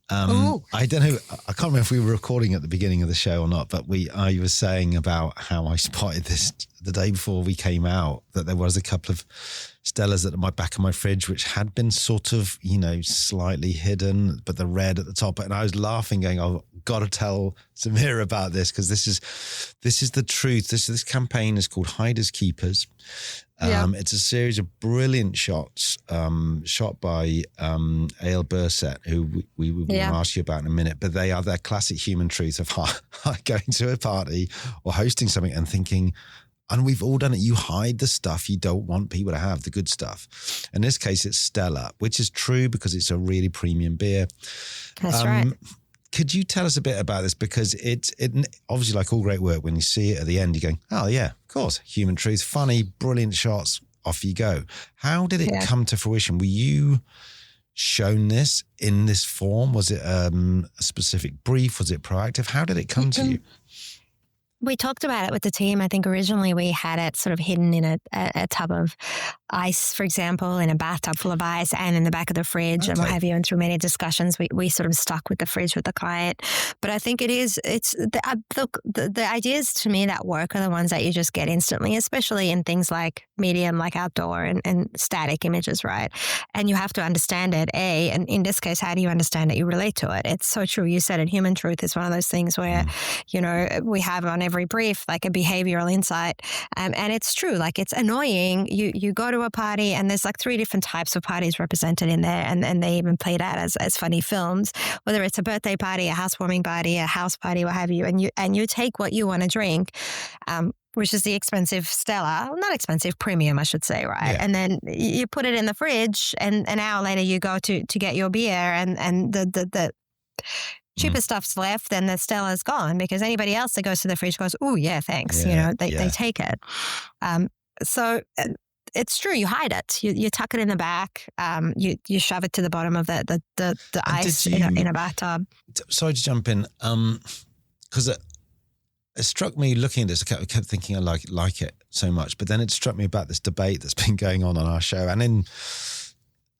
I don't know. I can't remember if we were recording at the beginning of the show or not, but I was saying about how I spotted this the day before we came out, that there was a couple of Stellas at my back of my fridge, which had been sort of, slightly hidden, but the red at the top. And I was laughing, going, "I've got to tell Samira about this, because this is the truth. This campaign is called Hiders Keepers. It's a series of brilliant shots shot by Ale Burset, who we will ask you about in a minute. But they are their classic human truth of going to a party or hosting something and thinking, and we've all done it, you hide the stuff you don't want people to have, the good stuff. In this case, it's Stella, which is true because it's a really premium beer. That's right. Could you tell us a bit about this? Because it obviously, like all great work, when you see it at the end, you're going, oh yeah, of course, human truth, funny, brilliant shots, off you go. How did it come to fruition? Were you shown this in this form? Was it a specific brief? Was it proactive? How did it come to you? We talked about it with the team. I think originally we had it sort of hidden in a tub of ice, for example, in a bathtub full of ice, and in the back of the fridge, and what have you. And through many discussions, we sort of stuck with the fridge with the client. But I think it's the ideas to me that work are the ones that you just get instantly, especially in things like medium, like outdoor and static images, right? And you have to understand it, and in this case, how do you understand it? You relate to it. It's so true. You said it. Human truth is one of those things where, we have on every brief, like a behavioral insight. And it's true. Like, it's annoying. You go to a party and there's like 3 different types of parties represented in there. And they even play that as funny films, whether it's a birthday party, a housewarming party, a house party, what have you. And you take what you want to drink, which is the expensive Stella, well, not expensive, premium, I should say, right? Yeah. And then you put it in the fridge, and an hour later you go to get your beer, and the cheaper stuff's left, and the Stella's gone, because anybody else that goes to the fridge goes, oh yeah, thanks. They take it. So it's true. You hide it. You tuck it in the back. You shove it to the bottom of the ice in a bathtub. Sorry to jump in, because it struck me looking at this. I kept thinking I like it so much, but then it struck me about this debate that's been going on our show and in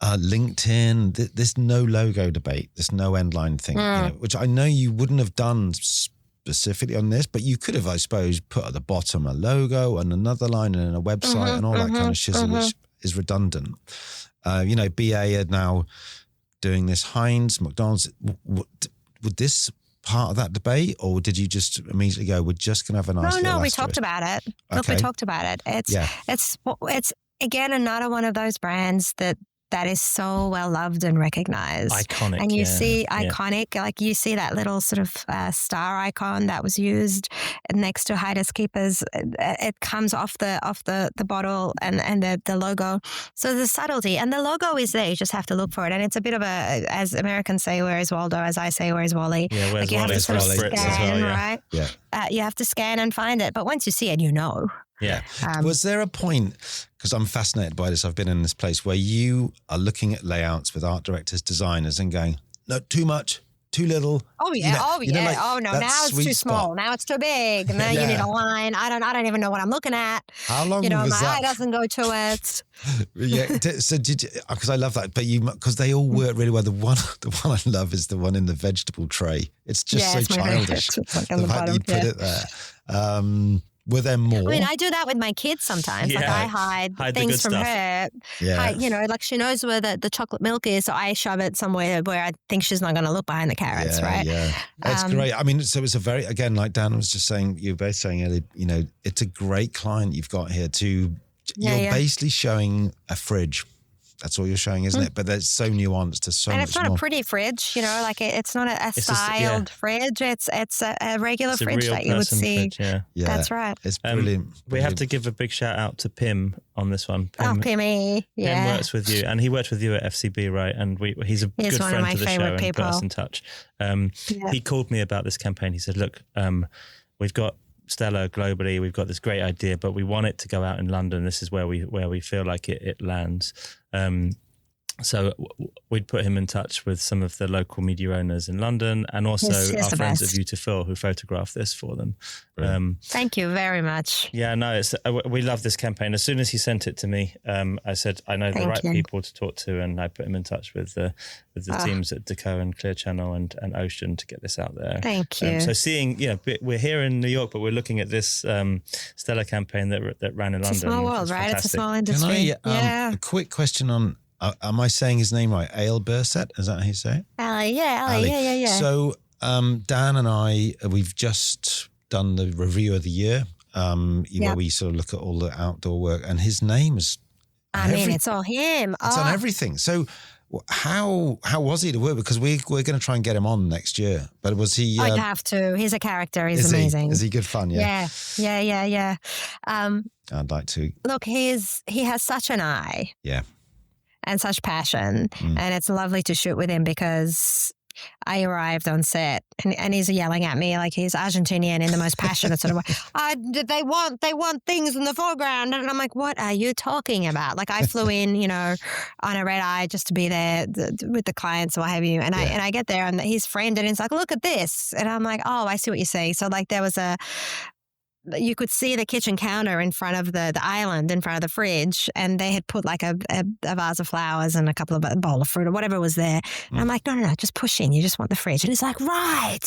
LinkedIn. This no logo debate, this no end line thing, which I know you wouldn't have done specifically on this, but you could have, I suppose, put at the bottom a logo and another line and a website and all that kind of shizzle, which is redundant. BA are now doing this. Heinz, McDonald's. Would this part of that debate, or did you just immediately go, we're just going to have a nice No, we talked about it. Okay. Look, we talked about it. It's again another one of those brands that is so well loved and recognized. Iconic. And you see iconic, like you see that little sort of star icon that was used next to Hiders Keepers. It comes off the bottle and the logo. So the subtlety, and the logo is there. You just have to look for it. And it's a bit of a, as Americans say, where is Waldo? As I say, where is Wally? Yeah, where's you Wally? have to sort of scan, right? Yeah. You have to scan and find it. But once you see it, you know. Yeah. Was there a point, because I'm fascinated by this, I've been in this place, where you are looking at layouts with art directors, designers, and going, no, too much, too little. Oh yeah, now it's too small. Now it's too big. Now you need a line. I don't even know what I'm looking at. How long was my that? eye doesn't go to it. So did you? Because I love that, but because they all work really well. The one I love is the one in the vegetable tray. It's just so childish. It's like the fact that you put it there. Were there more? I mean, I do that with my kids sometimes. Yeah. Like I hide things from her. Yeah. Like she knows where the chocolate milk is, so I shove it somewhere where I think she's not going to look behind the carrots, right? Yeah, it's great. I mean, so it's a very, again, like Dan was just saying, you were both saying earlier, it's a great client you've got here you're basically showing a fridge. That's all you're showing, isn't it? But there's so nuanced to so much more. And it's not a pretty fridge, like it's not a styled fridge. It's a regular fridge that you would see. Fridge, yeah, that's right. It's brilliant. We have to give a big shout out to Pim on this one. Pimmy, Pim works with you, and he worked with you at FCB, right? And he's a good friend to the show and put us in touch. He called me about this campaign. He said, look, we've got Stella globally, we've got this great idea, but we want it to go out in London. This is where we feel like it lands. So we'd put him in touch with some of the local media owners in London, and also our friends at View to Fill, who photographed this for them. Thank you very much. Yeah, no, we love this campaign. As soon as he sent it to me, I said, I know the right people to talk to, and I put him in touch with the teams at Deco and Clear Channel and Ocean to get this out there. Thank you. So seeing, we're here in New York, but we're looking at this stellar campaign that ran in London. It's a small world, right? Fantastic. It's a small industry. A quick question on, am I saying his name right? Ale Burset, is that how you say it? Ali, yeah. So Dan and I, we've just done the review of the year, where we sort of look at all the outdoor work, and his name is... it's all him. It's on everything. So how was he to work? Because we're going to try and get him on next year. But was he... I'd have to. He's a character. He's amazing. Is he good fun? Yeah. I'd like to... Look, he has such an eye. Yeah. And such passion. And it's lovely to shoot with him because I arrived on set and he's yelling at me like he's Argentinian in the most passionate sort of way. They want things in the foreground. And I'm like, what are you talking about? Like I flew in, on a red eye just to be there with the clients or what have you. And I get there and he's framed it and he's like, look at this. And I'm like, oh, I see what you're saying. So like there was you could see the kitchen counter in front of the island, in front of the fridge, and they had put like a vase of flowers and a bowl of fruit or whatever was there. And I'm like, no, just push in. You just want the fridge. And he's like, right.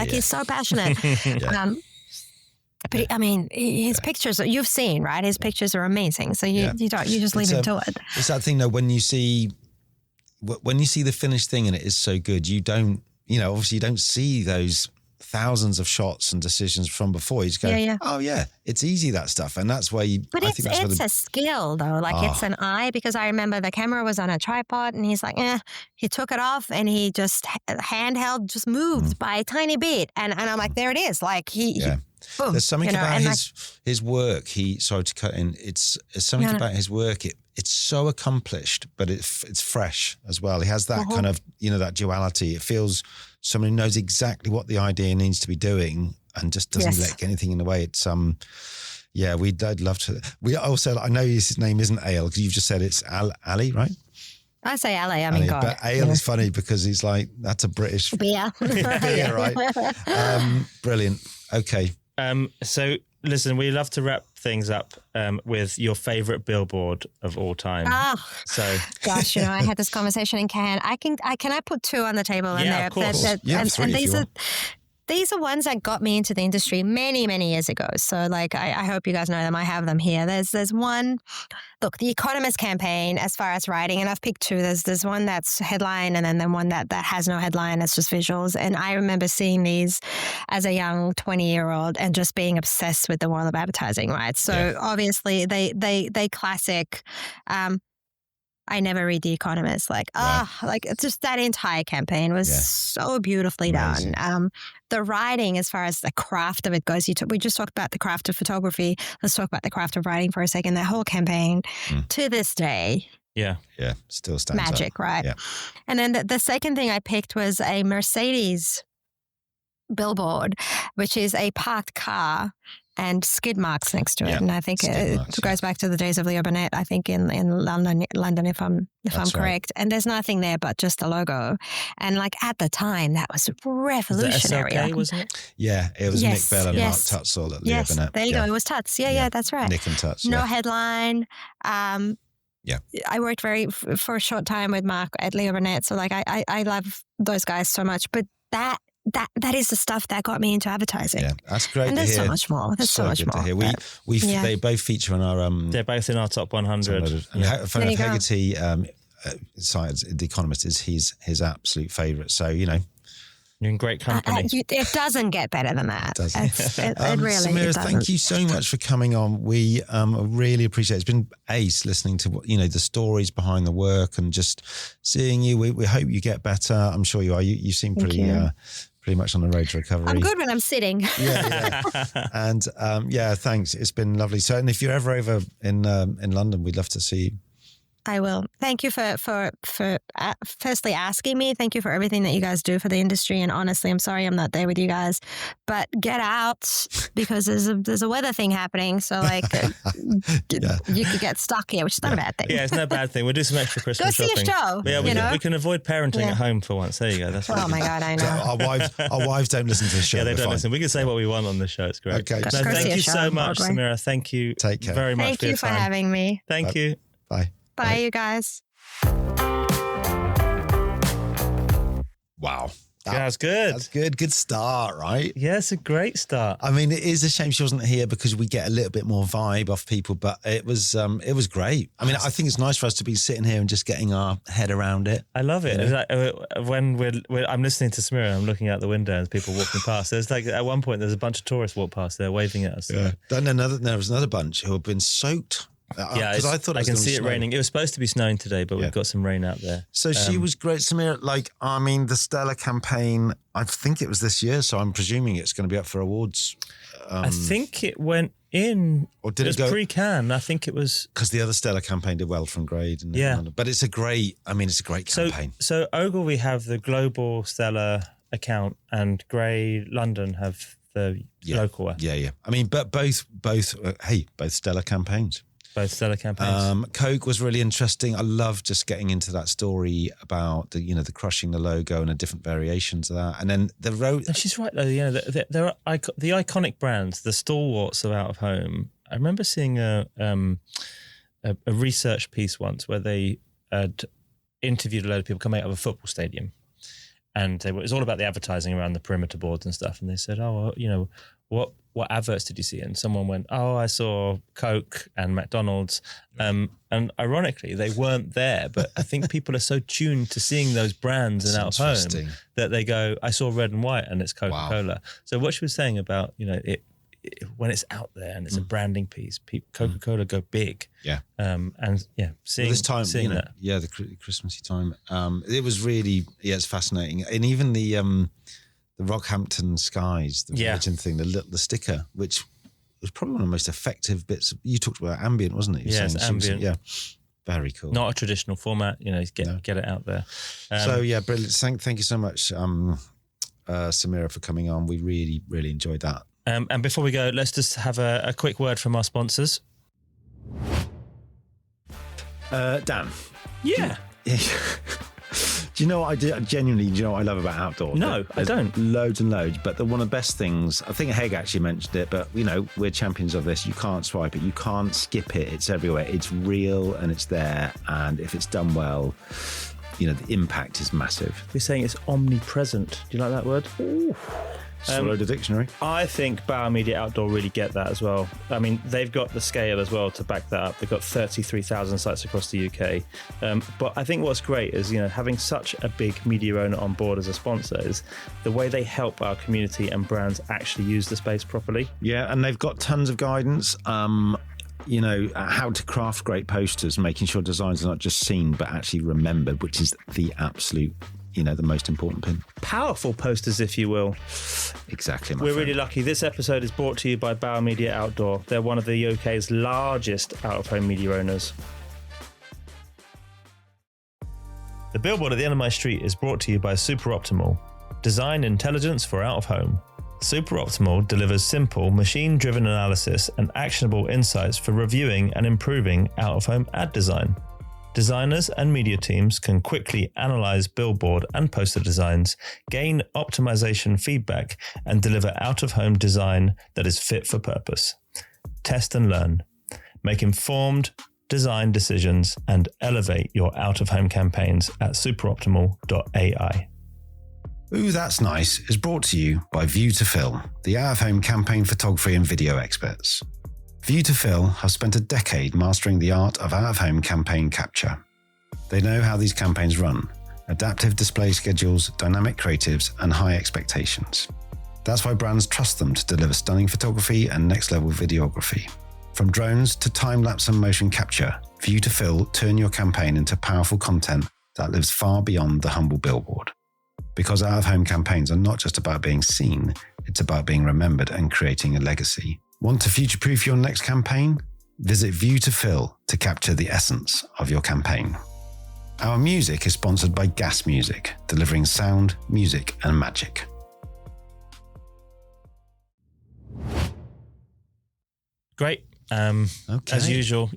He's so passionate. But his pictures, you've seen, right? His pictures are amazing. So you just leave him to it. It's that thing though, when you see the finished thing and it is so good, you don't, obviously you don't see those thousands of shots and decisions from before. You just go, oh yeah, it's easy, that stuff. And that's where it's a skill though. Like it's an eye, because I remember the camera was on a tripod and he's like, he took it off and he just handheld just moved by a tiny bit. And I'm like, there it is. Like he boom, there's something about his work. Sorry to cut in. It's something about his work. It's so accomplished, but it's fresh as well. He has that kind of, that duality. It feels someone who knows exactly what the idea needs to be doing and just doesn't let anything in the way. It's, I'd love to. We also, I know his name isn't Ale because you've just said it's Ali, right? I say Ali, Ali, God. But Ale is funny because he's like, that's a British beer, right? Brilliant. Okay. So listen, we love to wrap things up with your favourite billboard of all time. Oh, so gosh, I had this conversation in Cannes. Can I put two on the table in there? Of course. And these are ones that got me into the industry many, many years ago. So like, I hope you guys know them. I have them here. There's one, look, the Economist campaign as far as writing, and I've picked two. There's one that's headline and then one that has no headline. It's just visuals. And I remember seeing these as a young 20-year-old and just being obsessed with the world of advertising, right? So obviously they classic, I never read The Economist. It's just that entire campaign was so beautifully done. The writing, as far as the craft of it goes, we just talked about the craft of photography. Let's talk about the craft of writing for a second. That whole campaign, to this day, still stands magic, up. right? Yeah. And then the second thing I picked was a Mercedes billboard, which is a parked car and skid marks next to it. And I think it goes back to the days of Leo Burnett, I think in London, if I'm correct. Right. And there's nothing there but just the logo. And like at the time, that was revolutionary. Was it SLK, wasn't it? Yeah, it was Nick Bell and Mark Tutzel at Leo Burnett. There you go. It was Tutz. Yeah, that's right. Nick and Tutz. No headline. I worked for a short time with Mark at Leo Burnett. So like I love those guys so much. But that is the stuff that got me into advertising. Yeah, that's great. And there's so much more. There's so much more. They both feature on our. They're both in our top 100. And Hegarty side, The Economist is his absolute favourite. So you're in great company. It doesn't get better than that. It really Samira, doesn't. thank you so much for coming on. We really appreciate it. It's been ace listening to the stories behind the work and just seeing you. We hope you get better. I'm sure you are. You seem pretty much on the road to recovery. I'm good when I'm sitting. Yeah. And thanks. It's been lovely. So, and if you're ever over in London, we'd love to see you. I will. Thank you for firstly asking me. Thank you for everything that you guys do for the industry. And honestly, I'm sorry I'm not there with you guys, but get out because there's a weather thing happening. So like you could get stuck here, which is not a bad thing. Yeah, it's no bad thing. We'll do some extra Christmas shopping. Go see a show. Yeah, we can avoid parenting at home for once. There you go. That's oh my God, I know. Our wives don't listen to the show. Yeah, they don't listen. We can say what we want on the show. It's great. Okay. No, thank you so much, Samira. Thank you Take care. very much Thank for your you for time. having me. Thank you. Bye. Bye, you guys. Wow. That's good. That's good. Good start, right? Yeah, it's a great start. I mean, it is a shame she wasn't here because we get a little bit more vibe off people, but it was great. I mean, I think it's nice for us to be sitting here and just getting our head around it. I love it. You know? It's like, when I'm listening to Samira, I'm looking out the window and people walking past. There's like at one point there's a bunch of tourists walk past. They're waving at us. Yeah. Then there was another bunch who have been soaked. Yeah, I thought I can see it raining. It was supposed to be snowing today, but we've got some rain out there. So she was great, Samira. Like, I mean, the Stella campaign, I think it was this year, so I'm presuming it's going to be up for awards. I think it went in. Or did it go pre-Cannes? I think it was because the other Stella campaign did well from Grade. But it's a great campaign. So Ogilvy have the global Stella account, and Grey London have the local one. Yeah. I mean, but both Stella campaigns. Both Stella campaigns. Coke was really interesting. I love just getting into that story about the crushing the logo and the different variations of that. And then the road. And she's right though. There are the iconic brands, the stalwarts of out of home. I remember seeing a research piece once where they had interviewed a load of people coming out of a football stadium, and it was all about the advertising around the perimeter boards and stuff. And they said, what adverts did you see? And someone went, I saw Coke and McDonald's. And ironically, they weren't there. But I think people are so tuned to seeing those brands and out of home that they go, I saw red and white and it's Coca-Cola. Wow. So what she was saying about, when it's out there and it's a branding piece, Coca-Cola go big. Yeah. Seeing this time, seeing that. Yeah, the Christmassy time. It was really, it's fascinating. And even the Rockhampton skies, the Virgin thing, the sticker, which was probably one of the most effective bits. You talked about ambient, wasn't it? Yes, ambient. Very cool. Not a traditional format, get it out there. Brilliant. Thank you so much, Samira, for coming on. We really, really enjoyed that. And before we go, let's just have a quick word from our sponsors. Dan. Yeah. Do you know what I do? Genuinely, do you know what I love about outdoor? No, I don't. Loads and loads. But one of the best things, I think Heg actually mentioned it, but we're champions of this. You can't swipe it. You can't skip it. It's everywhere. It's real and it's there. And if it's done well, the impact is massive. We're saying it's omnipresent. Do you like that word? Ooh. Swallowed the dictionary. I think Bauer Media Outdoor really get that as well. I mean, they've got the scale as well to back that up. They've got 33,000 sites across the UK. But I think what's great is, having such a big media owner on board as a sponsor is the way they help our community and brands actually use the space properly. Yeah, and they've got tons of guidance. How to craft great posters, making sure designs are not just seen but actually remembered, which is the absolute, the most important thing. Powerful posters, if you will. Exactly. We're really lucky. This episode is brought to you by Bauer Media Outdoor. They're one of the UK's largest out-of-home media owners. The billboard at the end of my street is brought to you by Super Optimal. Design intelligence for out-of-home. Super Optimal delivers simple, machine-driven analysis and actionable insights for reviewing and improving out-of-home ad design. Designers and media teams can quickly analyze billboard and poster designs, gain optimization feedback, and deliver out-of-home design that is fit for purpose. Test and learn. Make informed design decisions and elevate your out-of-home campaigns at superoptimal.ai. Ooh, That's Nice is brought to you by View to Fill, the out-of-home campaign photography and video experts. View to Fill have spent a decade mastering the art of out-of-home campaign capture. They know how these campaigns run: adaptive display schedules, dynamic creatives, and high expectations. That's why brands trust them to deliver stunning photography and next-level videography. From drones to time-lapse and motion capture, View to Fill turn your campaign into powerful content that lives far beyond the humble billboard. Because out-of-home campaigns are not just about being seen, it's about being remembered and creating a legacy. Want to future-proof your next campaign? Visit View to Fill to capture the essence of your campaign. Our music is sponsored by Gas Music, delivering sound, music, and magic. Great. As usual,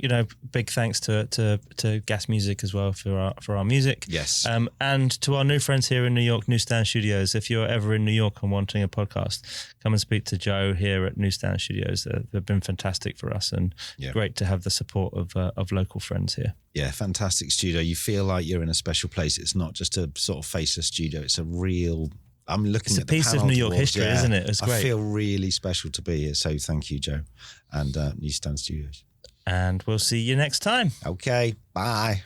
big thanks to Gas Music as well for our music. Yes. And to our new friends here in New York, Newsstand Studios. If you're ever in New York and wanting a podcast, come and speak to Joe here at Newsstand Studios. They've been fantastic for us, and great to have the support of local friends here. Yeah, fantastic studio. You feel like you're in a special place. It's not just a sort of faceless studio. It's a real. I'm looking it's at a piece of New York history, isn't it? It's great. I feel really special to be here. So thank you, Joe, and Newsstand Studios. And we'll see you next time. Okay, bye.